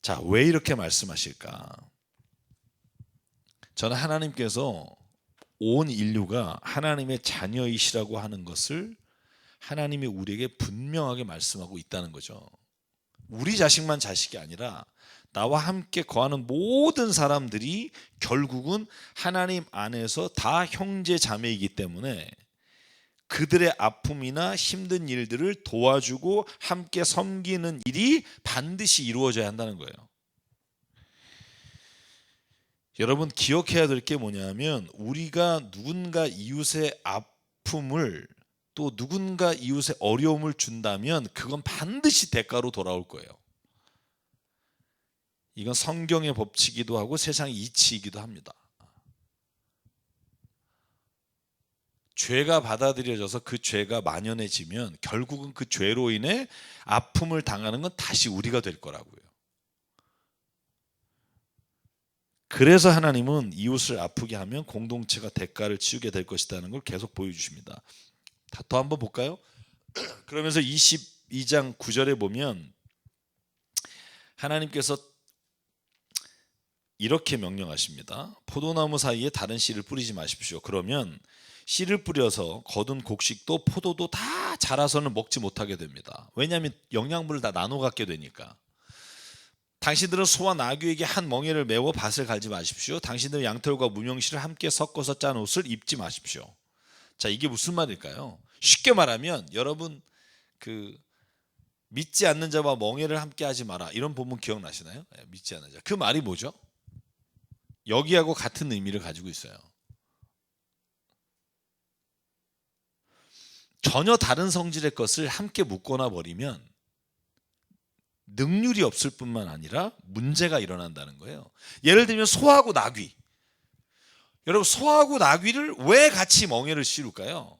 자, 왜 이렇게 말씀하실까? 저는 하나님께서 온 인류가 하나님의 자녀이시라고 하는 것을 하나님이 우리에게 분명하게 말씀하고 있다는 거죠. 우리 자식만 자식이 아니라 나와 함께 거하는 모든 사람들이 결국은 하나님 안에서 다 형제 자매이기 때문에 그들의 아픔이나 힘든 일들을 도와주고 함께 섬기는 일이 반드시 이루어져야 한다는 거예요. 여러분 기억해야 될 게 뭐냐면 우리가 누군가 이웃의 아픔을 또 누군가 이웃의 어려움을 준다면 그건 반드시 대가로 돌아올 거예요. 이건 성경의 법칙이기도 하고 세상의 이치이기도 합니다. 죄가 받아들여져서 그 죄가 만연해지면 결국은 그 죄로 인해 아픔을 당하는 건 다시 우리가 될 거라고요. 그래서 하나님은 이웃을 아프게 하면 공동체가 대가를 치르게 될 것이라는 걸 계속 보여주십니다. 더 한번 볼까요? 그러면서 22장 9절에 보면 하나님께서 이렇게 명령하십니다. 포도나무 사이에 다른 씨를 뿌리지 마십시오. 그러면 씨를 뿌려서 거둔 곡식도 포도도 다 자라서는 먹지 못하게 됩니다. 왜냐하면 영양분을 다 나눠 갖게 되니까. 당신들은 소와 나귀에게 한 멍에를 메워 밭을 갈지 마십시오. 당신들은 양털과 무명실을 함께 섞어서 짠 옷을 입지 마십시오. 자, 이게 무슨 말일까요? 쉽게 말하면 여러분 믿지 않는 자와 멍에를 함께 하지 마라 이런 본문 기억나시나요? 믿지 않는 자. 그 말이 뭐죠? 여기하고 같은 의미를 가지고 있어요. 전혀 다른 성질의 것을 함께 묶거나 버리면 능률이 없을 뿐만 아니라 문제가 일어난다는 거예요. 예를 들면 소하고 나귀. 여러분 소하고 나귀를 왜 같이 멍에를 씌울까요?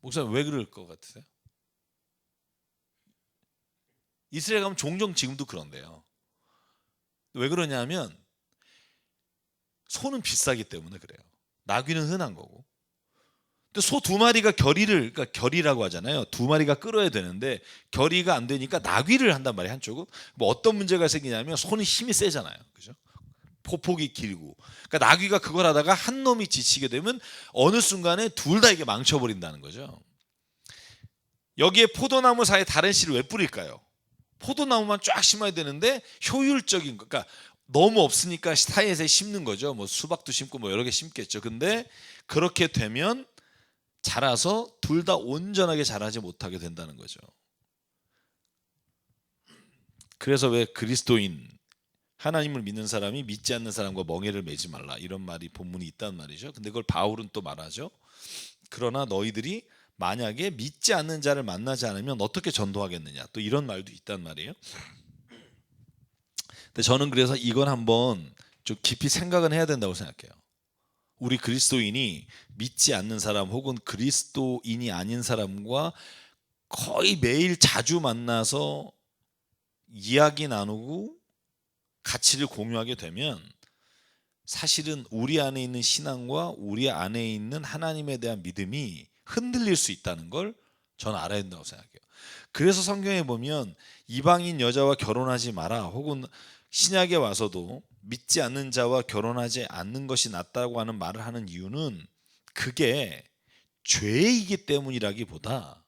목사님 왜 그럴 것 같으세요? 이스라엘 가면 종종 지금도 그런데요. 왜 그러냐면 소는 비싸기 때문에 그래요. 나귀는 흔한 거고. 근데 소 두 마리가 그러니까 결이라고 하잖아요. 두 마리가 끌어야 되는데 결이가 안 되니까 나귀를 한단 말이에요. 한쪽은 뭐 어떤 문제가 생기냐면 소는 힘이 세잖아요. 그죠? 포폭이 길고. 그러니까 나귀가 그걸 하다가 한 놈이 지치게 되면 어느 순간에 둘 다 이게 망쳐버린다는 거죠. 여기에 포도나무 사이에 다른 씨를 왜 뿌릴까요? 포도나무만 쫙 심어야 되는데 효율적인 거. 그러니까 너무 없으니까 사이에서 심는 거죠. 뭐 수박도 심고 뭐 여러 개 심겠죠. 근데 그렇게 되면 자라서 둘 다 온전하게 자라지 못하게 된다는 거죠. 그래서 왜 그리스도인 하나님을 믿는 사람이 믿지 않는 사람과 멍에를 매지 말라 이런 말이 본문이 있단 말이죠. 근데 그걸 바울은 또 말하죠. 그러나 너희들이 만약에 믿지 않는 자를 만나지 않으면 어떻게 전도하겠느냐 또 이런 말도 있단 말이에요. 근데 저는 그래서 이건 한번 좀 깊이 생각은 해야 된다고 생각해요. 우리 그리스도인이 믿지 않는 사람 혹은 그리스도인이 아닌 사람과 거의 매일 자주 만나서 이야기 나누고 가치를 공유하게 되면 사실은 우리 안에 있는 신앙과 우리 안에 있는 하나님에 대한 믿음이 흔들릴 수 있다는 걸 저는 알아야 된다고 생각해요. 그래서 성경에 보면 이방인 여자와 결혼하지 마라 혹은 신약에 와서도 믿지 않는 자와 결혼하지 않는 것이 낫다고 하는 말을 하는 이유는 그게 죄이기 때문이라기보다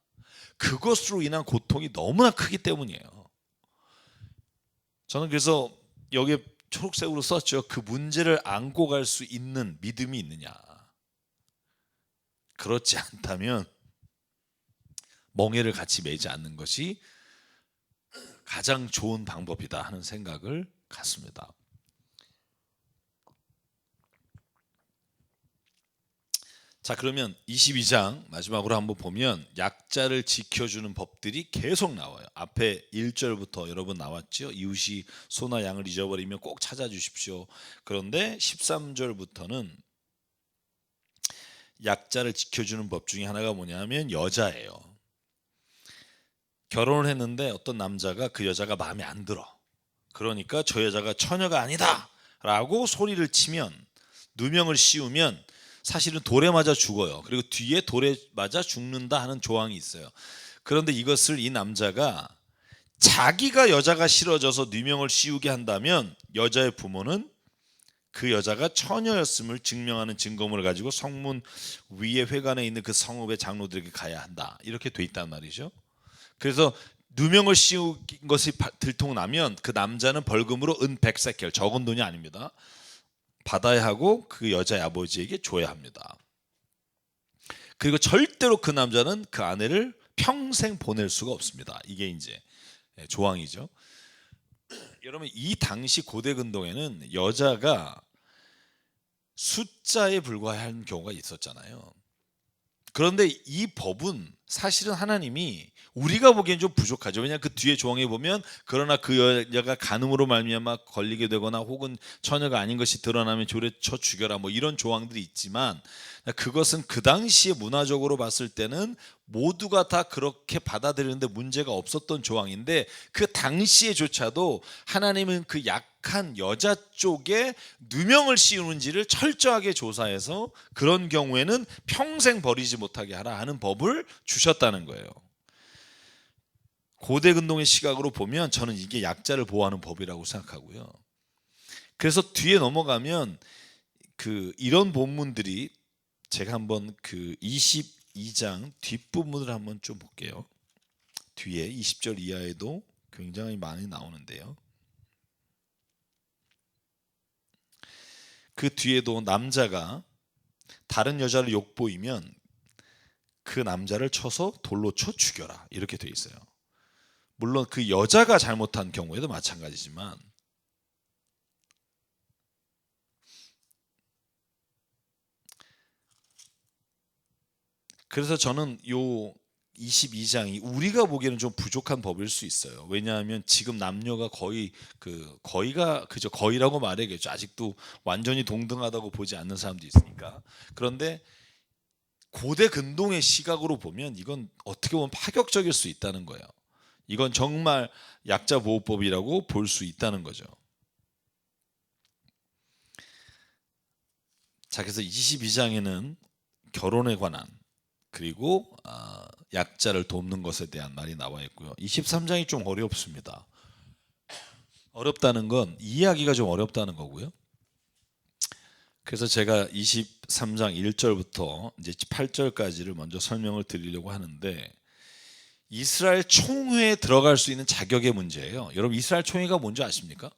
그것으로 인한 고통이 너무나 크기 때문이에요. 저는 그래서 여기에 초록색으로 썼죠. 그 문제를 안고 갈 수 있는 믿음이 있느냐. 그렇지 않다면 멍에를 같이 매지 않는 것이 가장 좋은 방법이다 하는 생각을 갖습니다. 자, 그러면 22장 마지막으로 한번 보면 약자를 지켜주는 법들이 계속 나와요. 앞에 1절부터 여러분 나왔죠. 이웃이 소나 양을 잊어버리면 꼭 찾아주십시오. 그런데 13절부터는 약자를 지켜주는 법 중에 하나가 뭐냐면 여자예요. 결혼을 했는데 어떤 남자가 그 여자가 마음에 안 들어. 그러니까 저 여자가 처녀가 아니다 라고 소리를 치면, 누명을 씌우면 사실은 돌에 맞아 죽어요. 그리고 뒤에 돌에 맞아 죽는다 하는 조항이 있어요. 그런데 이것을 이 남자가 자기가 여자가 싫어져서 누명을 씌우게 한다면 여자의 부모는 그 여자가 처녀였음을 증명하는 증거물을 가지고 성문 위에 회관에 있는 그 성읍의 장로들에게 가야 한다. 이렇게 돼 있단 말이죠. 그래서 누명을 씌운 것이 들통나면 그 남자는 벌금으로 은 100세켈, 적은 돈이 아닙니다, 받아야 하고 그 여자의 아버지에게 줘야 합니다. 그리고 절대로 그 남자는 그 아내를 평생 보낼 수가 없습니다. 이게 이제 조항이죠. 여러분, 이 당시 고대 근동에는 여자가 숫자에 불과한 경우가 있었잖아요. 그런데 이 법은 사실은 하나님이 우리가 보기엔 좀 부족하죠. 왜냐하면 그 뒤에 조항에 보면 그러나 그 여자가 간음으로 말미암아 걸리게 되거나 혹은 처녀가 아닌 것이 드러나면 돌에 쳐 죽여라, 뭐 이런 조항들이 있지만, 그것은 그 당시에 문화적으로 봤을 때는 모두가 다 그렇게 받아들이는데 문제가 없었던 조항인데, 그 당시에조차도 하나님은 그 약한 여자 쪽에 누명을 씌우는지를 철저하게 조사해서 그런 경우에는 평생 버리지 못하게 하라 하는 법을 주셨다는 거예요. 고대 근동의 시각으로 보면 저는 이게 약자를 보호하는 법이라고 생각하고요. 그래서 뒤에 넘어가면 이런 본문들이, 제가 한번 그 22장 뒷부분을 한번 좀 볼게요. 뒤에 20절 이하에도 굉장히 많이 나오는데요. 그 뒤에도 남자가 다른 여자를 욕보이면 그 남자를 쳐서 돌로 쳐 죽여라, 이렇게 돼 있어요. 물론 그 여자가 잘못한 경우에도 마찬가지지만, 그래서 저는 요 22장이 우리가 보기에는 좀 부족한 법일 수 있어요. 왜냐하면 지금 남녀가 거의가 그저 거의라고 말해야겠죠. 아직도 완전히 동등하다고 보지 않는 사람도 있으니까. 그런데 고대 근동의 시각으로 보면 이건 어떻게 보면 파격적일 수 있다는 거예요. 이건 정말 약자 보호법이라고 볼 수 있다는 거죠. 자, 그래서 22장에는 결혼에 관한, 그리고 약자를 돕는 것에 대한 말이 나와 있고요. 23장이 좀 어렵습니다. 어렵다는 건 이해하기가 좀 어렵다는 거고요. 그래서 제가 23장 1절부터 이제 8절까지를 먼저 설명을 드리려고 하는데, 이스라엘 총회에 들어갈 수 있는 자격의 문제예요. 여러분, 이스라엘 총회가 뭔지 아십니까?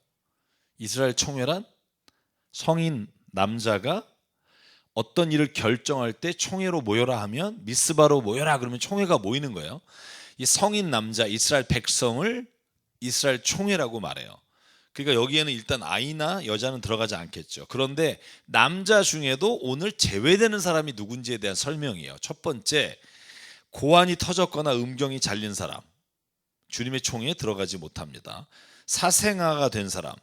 이스라엘 총회란 성인 남자가 어떤 일을 결정할 때 총회로 모여라 하면, 미스바로 모여라 그러면 총회가 모이는 거예요. 이 성인 남자 이스라엘 백성을 이스라엘 총회라고 말해요. 그러니까 여기에는 일단 아이나 여자는 들어가지 않겠죠. 그런데 남자 중에도 오늘 제외되는 사람이 누군지에 대한 설명이에요. 첫 번째, 고환이 터졌거나 음경이 잘린 사람, 주님의 총회에 들어가지 못합니다. 사생아가 된 사람,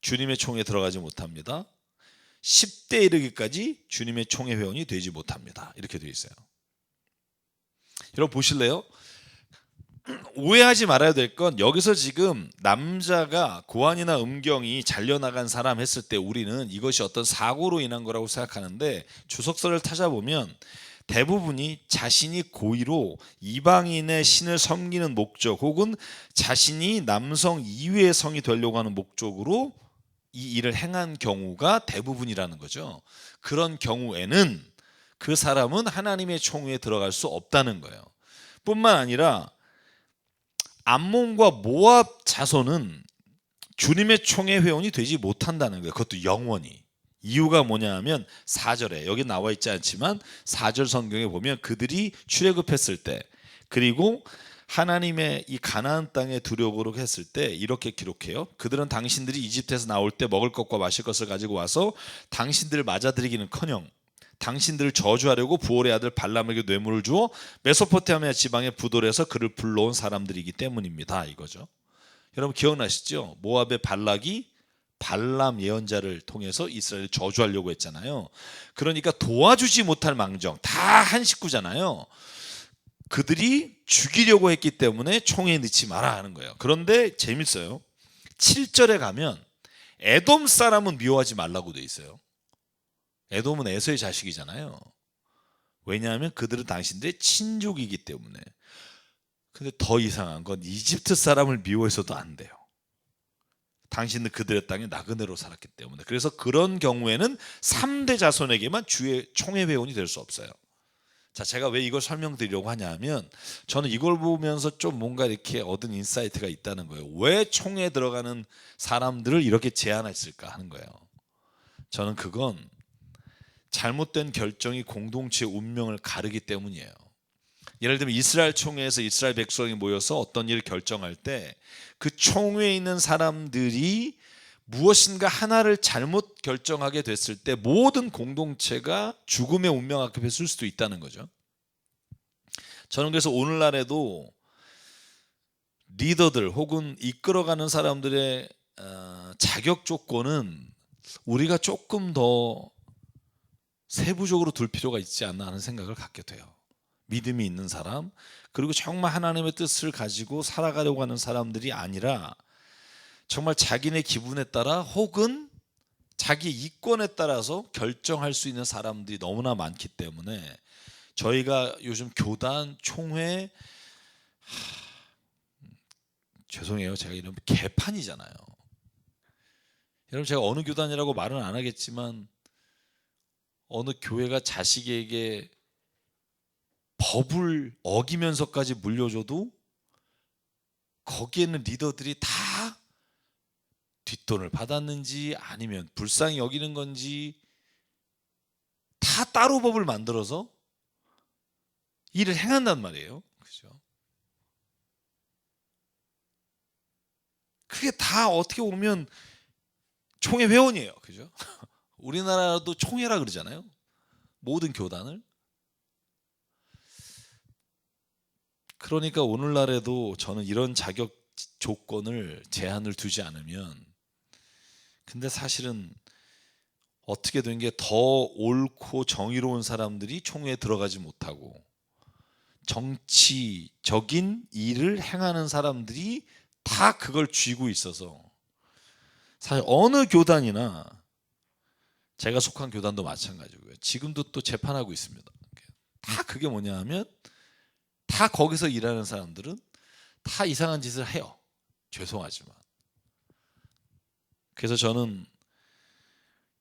주님의 총회에 들어가지 못합니다. 10대 이르기까지 주님의 총회 회원이 되지 못합니다. 이렇게 되어 있어요. 여러분 보실래요? 오해하지 말아야 될 건, 여기서 지금 남자가 고환이나 음경이 잘려나간 사람 했을 때 우리는 이것이 어떤 사고로 인한 거라고 생각하는데, 주석서를 찾아보면 대부분이 자신이 고의로 이방인의 신을 섬기는 목적, 혹은 자신이 남성 이외의 성이 되려고 하는 목적으로 이 일을 행한 경우가 대부분이라는 거죠. 그런 경우에는 그 사람은 하나님의 총회에 들어갈 수 없다는 거예요. 뿐만 아니라 암몬과 모압 자손은 주님의 총회 회원이 되지 못한다는 거예요. 그것도 영원히. 이유가 뭐냐 하면 4절에, 여기 나와 있지 않지만 4절 성경에 보면 그들이 출애굽했을 때, 그리고 하나님의 이 가나안 땅에 들어오도록 했을 때 이렇게 기록해요. 그들은 당신들이 이집트에서 나올 때 먹을 것과 마실 것을 가지고 와서 당신들을 맞아들이기는커녕 당신들을 저주하려고 부올의 아들 발람에게 뇌물을 주어 메소포타미아 지방의 부돌에서 그를 불러온 사람들이기 때문입니다. 이거죠. 여러분 기억나시죠? 모압의 발락이 발람 예언자를 통해서 이스라엘을 저주하려고 했잖아요. 그러니까 도와주지 못할 망정, 다 한 식구잖아요. 그들이 죽이려고 했기 때문에 총에 넣지 마라 하는 거예요. 그런데 재밌어요. 7절에 가면 에돔 사람은 미워하지 말라고 돼 있어요. 에돔은 에서의 자식이잖아요. 왜냐하면 그들은 당신들의 친족이기 때문에. 근데 더 이상한 건 이집트 사람을 미워해서도 안 돼요. 당신은 그들의 땅에 나그네로 살았기 때문에. 그래서 그런 경우에는 3대 자손에게만 주의 총회 회원이 될 수 없어요. 자, 제가 왜 이걸 설명드리려고 하냐면 저는 이걸 보면서 좀 뭔가 이렇게 얻은 인사이트가 있다는 거예요. 왜 총회에 들어가는 사람들을 이렇게 제한했을까 하는 거예요. 저는 그건 잘못된 결정이 공동체의 운명을 가르기 때문이에요. 예를 들면 이스라엘 총회에서 이스라엘 백성이 모여서 어떤 일을 결정할 때 그 총회에 있는 사람들이 무엇인가 하나를 잘못 결정하게 됐을 때 모든 공동체가 죽음의 운명 앞에 설 수도 있다는 거죠. 저는 그래서 오늘날에도 리더들 혹은 이끌어가는 사람들의 자격 조건은 우리가 조금 더 세부적으로 둘 필요가 있지 않나 하는 생각을 갖게 돼요. 믿음이 있는 사람, 그리고 정말 하나님의 뜻을 가지고 살아가려고 하는 사람들이 아니라 정말 자기네 기분에 따라 혹은 자기 이권에 따라서 결정할 수 있는 사람들이 너무나 많기 때문에 저희가 요즘 교단, 총회, 죄송해요, 제가 이러면 개판이잖아요. 여러분 제가 어느 교단이라고 말은 안 하겠지만 어느 교회가 자식에게 법을 어기면서까지 물려줘도 거기에는 리더들이 다 뒷돈을 받았는지 아니면 불쌍히 여기는 건지 다 따로 법을 만들어서 일을 행한단 말이에요. 그죠? 그게 다 어떻게 보면 총회 회원이에요. 그죠? 우리나라도 총회라 그러잖아요. 모든 교단을. 그러니까 오늘날에도 저는 이런 자격 조건을 제한을 두지 않으면 근데 사실은 어떻게 된 게 더 옳고 정의로운 사람들이 총회에 들어가지 못하고 정치적인 일을 행하는 사람들이 다 그걸 쥐고 있어서 사실 어느 교단이나 제가 속한 교단도 마찬가지고요. 지금도 또 재판하고 있습니다. 다 그게 뭐냐 하면 다 거기서 일하는 사람들은 다 이상한 짓을 해요. 죄송하지만. 그래서 저는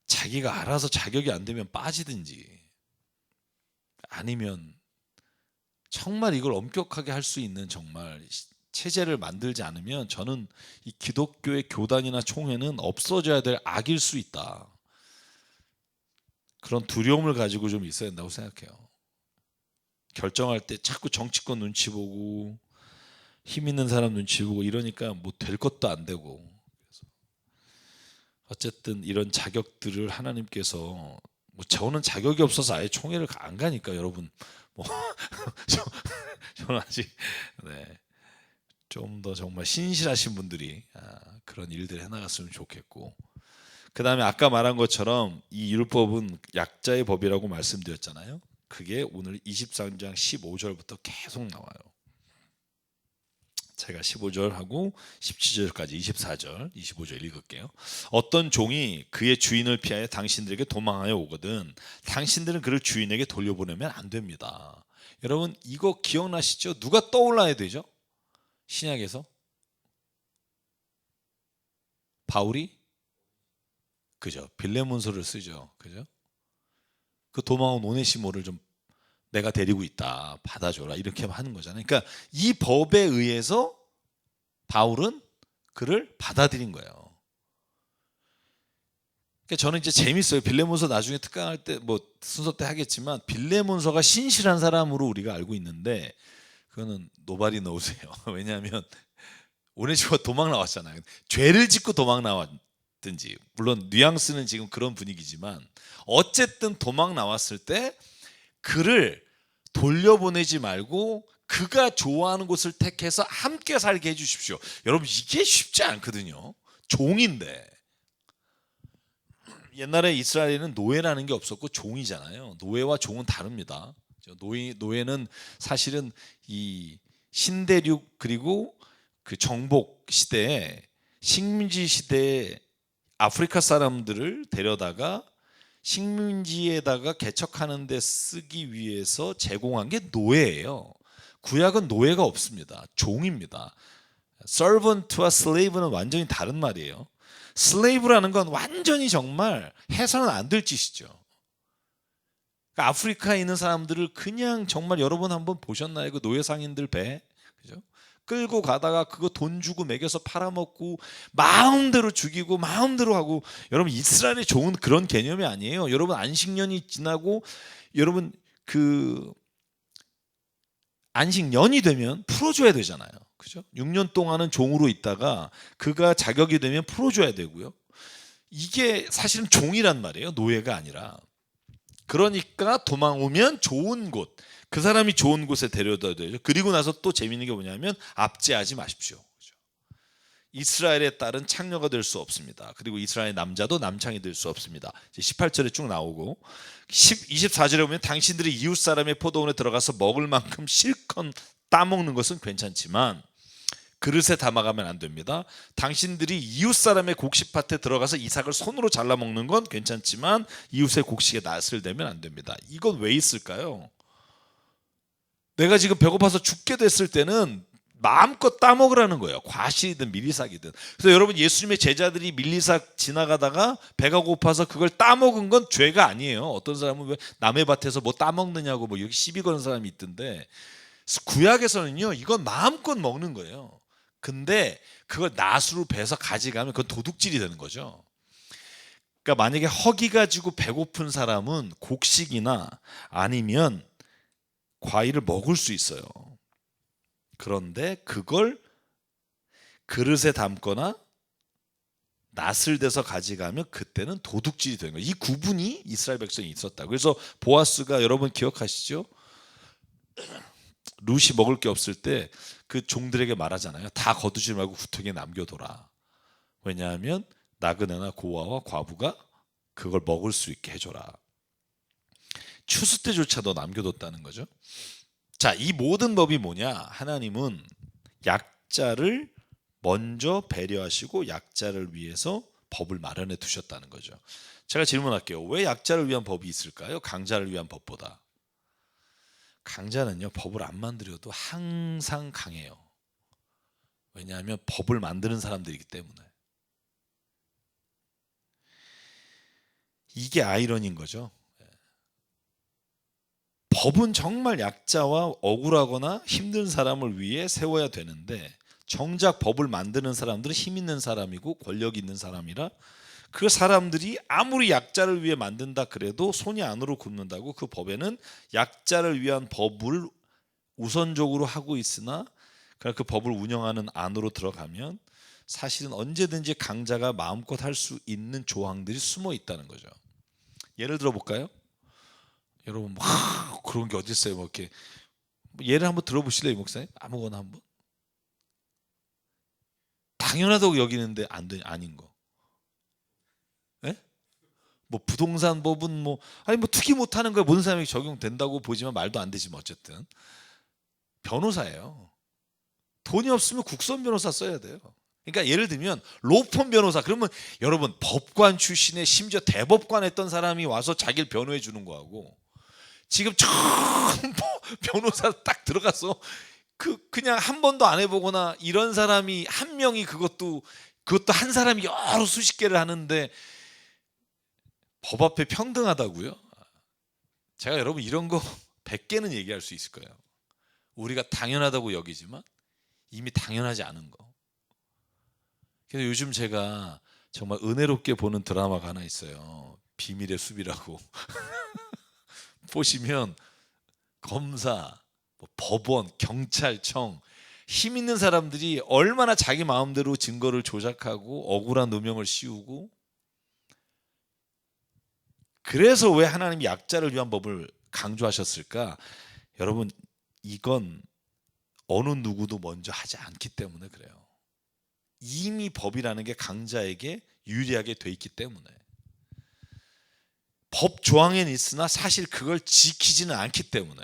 자기가 알아서 자격이 안 되면 빠지든지 아니면 정말 이걸 엄격하게 할 수 있는 정말 체제를 만들지 않으면 저는 이 기독교의 교단이나 총회는 없어져야 될 악일 수 있다. 그런 두려움을 가지고 좀 있어야 된다고 생각해요. 결정할 때 자꾸 정치권 눈치 보고 힘 있는 사람 눈치 보고 이러니까 뭐 될 것도 안 되고. 그래서 어쨌든 이런 자격들을 하나님께서 뭐 저는 자격이 없어서 아예 총회를 안 가니까 여러분 뭐 저는 아직 좀 더 정말 신실하신 분들이 그런 일들 해나갔으면 좋겠고 그 다음에 아까 말한 것처럼 이 율법은 약자의 법이라고 말씀드렸잖아요. 그게 오늘 23장 15절부터 계속 나와요. 제가 15절하고 17절까지 24절, 25절 읽을게요. 어떤 종이 그의 주인을 피하여 당신들에게 도망하여 오거든 당신들은 그를 주인에게 돌려보내면 안 됩니다. 여러분 이거 기억나시죠? 누가 떠올라야 되죠? 신약에서 바울이 그죠? 빌레몬서를 쓰죠. 그죠? 그 도망온 오네시모를 좀 내가 데리고 있다. 받아줘라. 이렇게 하는 거잖아요. 그러니까 이 법에 의해서 바울은 그를 받아들인 거예요. 그러니까 저는 이제 재밌어요. 빌레몬서 나중에 특강할 때 뭐 순서 때 하겠지만 빌레몬서가 신실한 사람으로 우리가 알고 있는데 그거는 노발이 넣으세요. 왜냐하면 오네시모가 도망 나왔잖아요. 죄를 짓고 도망 나왔 든지, 물론 뉘앙스는 지금 그런 분위기지만 어쨌든 도망 나왔을 때 그를 돌려보내지 말고 그가 좋아하는 곳을 택해서 함께 살게 해주십시오. 여러분 이게 쉽지 않거든요. 종인데. 옛날에 이스라엘에는 노예라는 게 없었고 종이잖아요. 노예와 종은 다릅니다. 노예는 사실은 이 신대륙 그리고 그 정복 시대에 식민지 시대에 아프리카 사람들을 데려다가 식민지에다가 개척하는 데 쓰기 위해서 제공한 게 노예예요. 구약은 노예가 없습니다. 종입니다. servant와 slave는 완전히 다른 말이에요. slave라는 건 완전히 정말 해서는 안 될 짓이죠. 그러니까 아프리카에 있는 사람들을 그냥 정말 여러분 한번 보셨나요? 그 노예 상인들 배, 그죠? 끌고 가다가 그거 돈 주고 먹여서 팔아먹고 마음대로 죽이고 마음대로 하고. 여러분 이스라엘의 종은 그런 개념이 아니에요. 여러분 안식년이 지나고 여러분 그 안식년이 되면 풀어줘야 되잖아요. 그죠? 6년 동안은 종으로 있다가 그가 자격이 되면 풀어줘야 되고요. 이게 사실은 종이란 말이에요. 노예가 아니라. 그러니까 도망 오면 좋은 곳, 그 사람이 좋은 곳에 데려다 줘야죠. 그리고 나서 또 재미있는 게 뭐냐면 압제하지 마십시오. 그죠? 이스라엘의 딸은 창녀가 될 수 없습니다. 그리고 이스라엘 남자도 남창이 될 수 없습니다. 18절에 쭉 나오고 24절에 보면 당신들이 이웃 사람의 포도원에 들어가서 먹을 만큼 실컷 따먹는 것은 괜찮지만 그릇에 담아가면 안 됩니다. 당신들이 이웃 사람의 곡식밭에 들어가서 이삭을 손으로 잘라 먹는 건 괜찮지만 이웃의 곡식에 낯을 대면 안 됩니다. 이건 왜 있을까요? 내가 지금 배고파서 죽게 됐을 때는 마음껏 따먹으라는 거예요. 과실이든 밀리삭이든. 그래서 여러분 예수님의 제자들이 밀리삭 지나가다가 배가 고파서 그걸 따먹은 건 죄가 아니에요. 어떤 사람은 왜 남의 밭에서 뭐 따먹느냐고 뭐 여기 시비 거는 사람이 있던데, 구약에서는요 이건 마음껏 먹는 거예요. 근데 그걸 낫으로 베서 가져가면 그건 도둑질이 되는 거죠. 그러니까 만약에 허기 가지고 배고픈 사람은 곡식이나 아니면 과일을 먹을 수 있어요. 그런데 그걸 그릇에 담거나 낫을 대서 가져가면 그때는 도둑질이 되는 거예요. 이 구분이 이스라엘 백성이 있었다. 그래서 보아스가 여러분 기억하시죠? 룻이 먹을 게 없을 때 그 종들에게 말하잖아요. 다 거두지 말고 구통에 남겨둬라. 왜냐하면 나그네나 고아와 과부가 그걸 먹을 수 있게 해줘라. 추수 때조차도 남겨뒀다는 거죠. 자, 이 모든 법이 뭐냐? 하나님은 약자를 먼저 배려하시고 약자를 위해서 법을 마련해 두셨다는 거죠. 제가 질문할게요. 왜 약자를 위한 법이 있을까요? 강자를 위한 법보다. 강자는요 법을 안 만들어도 항상 강해요. 왜냐하면 법을 만드는 사람들이기 때문에. 이게 아이러니인 거죠. 법은 정말 약자와 억울하거나 힘든 사람을 위해 세워야 되는데 정작 법을 만드는 사람들은 힘 있는 사람이고 권력 있는 사람이라 그 사람들이 아무리 약자를 위해 만든다 그래도 손이 안으로 굽는다고. 그 법에는 약자를 위한 법을 우선적으로 하고 있으나 그 법을 운영하는 안으로 들어가면 사실은 언제든지 강자가 마음껏 할 수 있는 조항들이 숨어 있다는 거죠. 예를 들어 볼까요? 여러분 막 그런 게 어디 있어요? 뭐 이렇게 예를 한번 들어보실래요, 목사님? 아무거나 한번. 당연하다고 여기는데 아닌 거. 예? 뭐 부동산 법은 뭐 아니 뭐 투기 못하는 거에 모든 사람에게 적용된다고 보지만 말도 안 되지만 어쨌든 변호사예요. 돈이 없으면 국선 변호사 써야 돼요. 그러니까 예를 들면 로펌 변호사 그러면 여러분 법관 출신에 심지어 대법관 했던 사람이 와서 자기를 변호해 주는 거하고 지금 처음 변호사 딱 들어가서 그냥 한 번도 안 해보거나 이런 사람이 한 명이 그것도 한 사람이 여러 수십 개를 하는데 법 앞에 평등하다고요? 제가 여러분 이런 거 100개는 얘기할 수 있을 거예요. 우리가 당연하다고 여기지만 이미 당연하지 않은 거. 그래서 요즘 제가 정말 은혜롭게 보는 드라마가 하나 있어요. 비밀의 숲이라고. 보시면 검사, 법원, 경찰청 힘 있는 사람들이 얼마나 자기 마음대로 증거를 조작하고 억울한 누명을 씌우고, 그래서 왜 하나님이 약자를 위한 법을 강조하셨을까? 여러분, 이건 어느 누구도 먼저 하지 않기 때문에 그래요. 이미 법이라는 게 강자에게 유리하게 돼 있기 때문에. 법 조항에는 있으나 사실 그걸 지키지는 않기 때문에.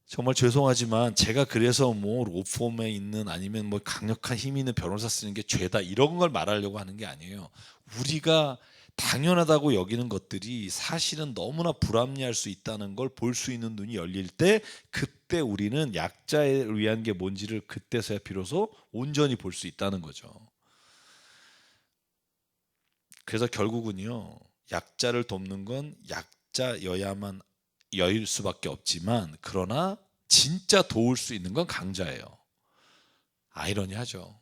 정말 죄송하지만 제가 그래서 뭐 로펌에 있는 아니면 뭐 강력한 힘 있는 변호사 쓰는 게 죄다 이런 걸 말하려고 하는 게 아니에요. 우리가 당연하다고 여기는 것들이 사실은 너무나 불합리할 수 있다는 걸 볼 수 있는 눈이 열릴 때, 그때 우리는 약자를 위한 게 뭔지를 그때서야 비로소 온전히 볼 수 있다는 거죠. 그래서 결국은요, 약자를 돕는 건 약자여야만 여일 수밖에 없지만, 그러나 진짜 도울 수 있는 건 강자예요. 아이러니하죠.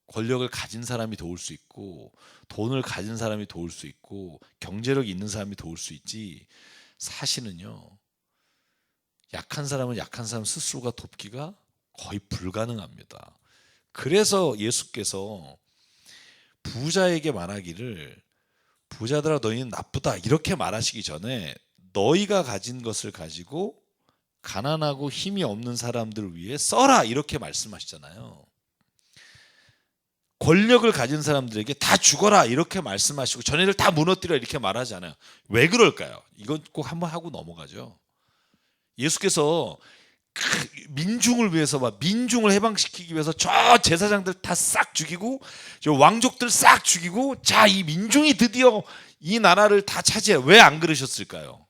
권력을 가진 사람이 도울 수 있고, 돈을 가진 사람이 도울 수 있고, 경제력이 있는 사람이 도울 수 있지, 사실은요, 약한 사람은 약한 사람 스스로가 돕기가 거의 불가능합니다. 그래서 예수께서 부자에게 말하기를, 부자들아 너희는 나쁘다 이렇게 말하시기 전에 너희가 가진 것을 가지고 가난하고 힘이 없는 사람들을 위해 써라 이렇게 말씀하시잖아요. 권력을 가진 사람들에게 다 죽어라 이렇게 말씀하시고 전애들 다 무너뜨려 이렇게 말하지 않아요. 왜 그럴까요? 이건 꼭 한번 하고 넘어가죠. 예수께서 민중을 위해서, 민중을 해방시키기 위해서 저 제사장들 다 싹 죽이고, 저 왕족들 싹 죽이고, 자, 이 민중이 드디어 이 나라를 다 차지해. 왜 안 그러셨을까요?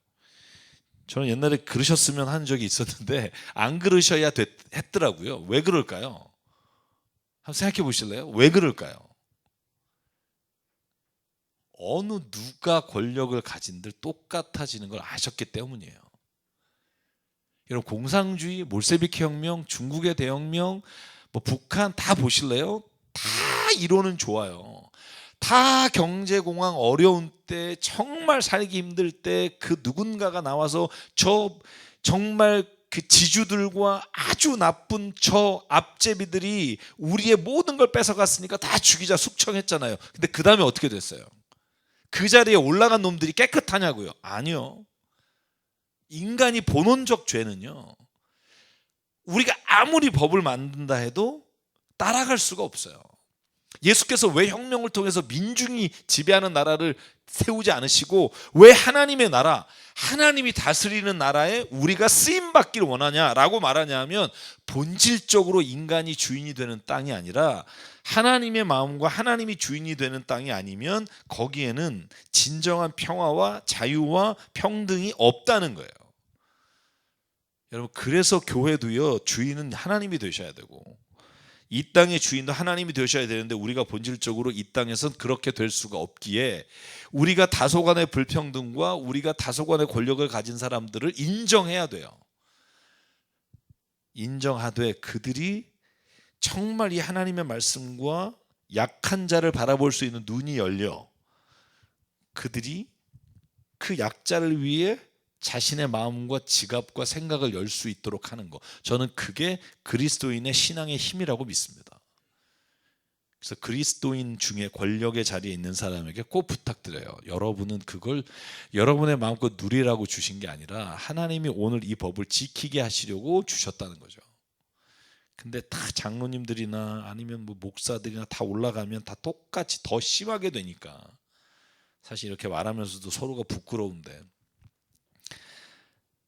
저는 옛날에 그러셨으면 한 적이 있었는데 안 그러셔야 했더라고요. 왜 그럴까요? 한번 생각해 보실래요? 왜 그럴까요? 어느 누가 권력을 가진들 똑같아지는 걸 아셨기 때문이에요. 여러분, 공산주의, 몰세비키 혁명, 중국의 대혁명, 뭐 북한 다 보실래요? 다 이론은 좋아요. 다 경제공황 어려운 때, 정말 살기 힘들 때 그 누군가가 나와서 저 정말 그 지주들과 아주 나쁜 저 앞제비들이 우리의 모든 걸 뺏어갔으니까 다 죽이자 숙청했잖아요. 근데 그 다음에 어떻게 됐어요? 그 자리에 올라간 놈들이 깨끗하냐고요? 아니요. 인간이 본원적 죄는요, 우리가 아무리 법을 만든다 해도 따라갈 수가 없어요. 예수께서 왜 혁명을 통해서 민중이 지배하는 나라를 세우지 않으시고 왜 하나님의 나라, 하나님이 다스리는 나라에 우리가 쓰임받기를 원하냐라고 말하냐면, 본질적으로 인간이 주인이 되는 땅이 아니라 하나님의 마음과 하나님이 주인이 되는 땅이 아니면 거기에는 진정한 평화와 자유와 평등이 없다는 거예요. 여러분, 그래서 교회도요, 주인은 하나님이 되셔야 되고 이 땅의 주인도 하나님이 되셔야 되는데, 우리가 본질적으로 이 땅에선 그렇게 될 수가 없기에 우리가 다소간의 불평등과 우리가 다소간의 권력을 가진 사람들을 인정해야 돼요. 인정하되 그들이 정말 이 하나님의 말씀과 약한 자를 바라볼 수 있는 눈이 열려 그들이 그 약자를 위해 자신의 마음과 지갑과 생각을 열 수 있도록 하는 것, 저는 그게 그리스도인의 신앙의 힘이라고 믿습니다. 그래서 그리스도인 중에 권력의 자리에 있는 사람에게 꼭 부탁드려요. 여러분은 그걸 여러분의 마음껏 누리라고 주신 게 아니라 하나님이 오늘 이 법을 지키게 하시려고 주셨다는 거죠. 근데 다 장로님들이나 아니면 뭐 목사들이나 다 올라가면 다 똑같이 더 심하게 되니까 사실 이렇게 말하면서도 서로가 부끄러운데,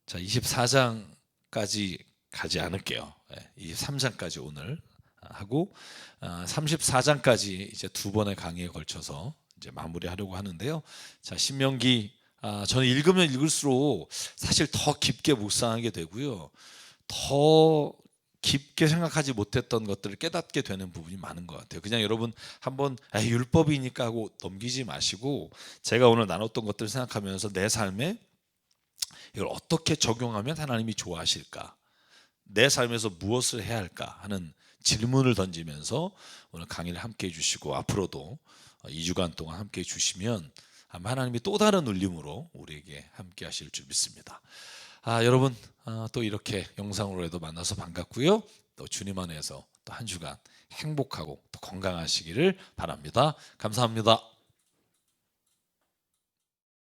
자, 24장까지 가지 않을게요. 23장까지 오늘 하고 34장까지 이제 두 번의 강의에 걸쳐서 이제 마무리하려고 하는데요. 자, 신명기, 저는 읽으면 읽을수록 사실 더 깊게 묵상하게 되고요, 더 깊게 생각하지 못했던 것들을 깨닫게 되는 부분이 많은 것 같아요. 그냥 여러분 한번 율법이니까 하고 넘기지 마시고, 제가 오늘 나눴던 것들을 생각하면서 내 삶에 이걸 어떻게 적용하면 하나님이 좋아하실까, 내 삶에서 무엇을 해야 할까 하는 질문을 던지면서 오늘 강의를 함께 해주시고, 앞으로도 2주간 동안 함께 해주시면 아마 하나님이 또 다른 울림으로 우리에게 함께 하실 줄 믿습니다. 여러분 또 이렇게 영상으로도 만나서 반갑고요. 또 주님 안에서 또 한 주간 행복하고 또 건강하시기를 바랍니다. 감사합니다.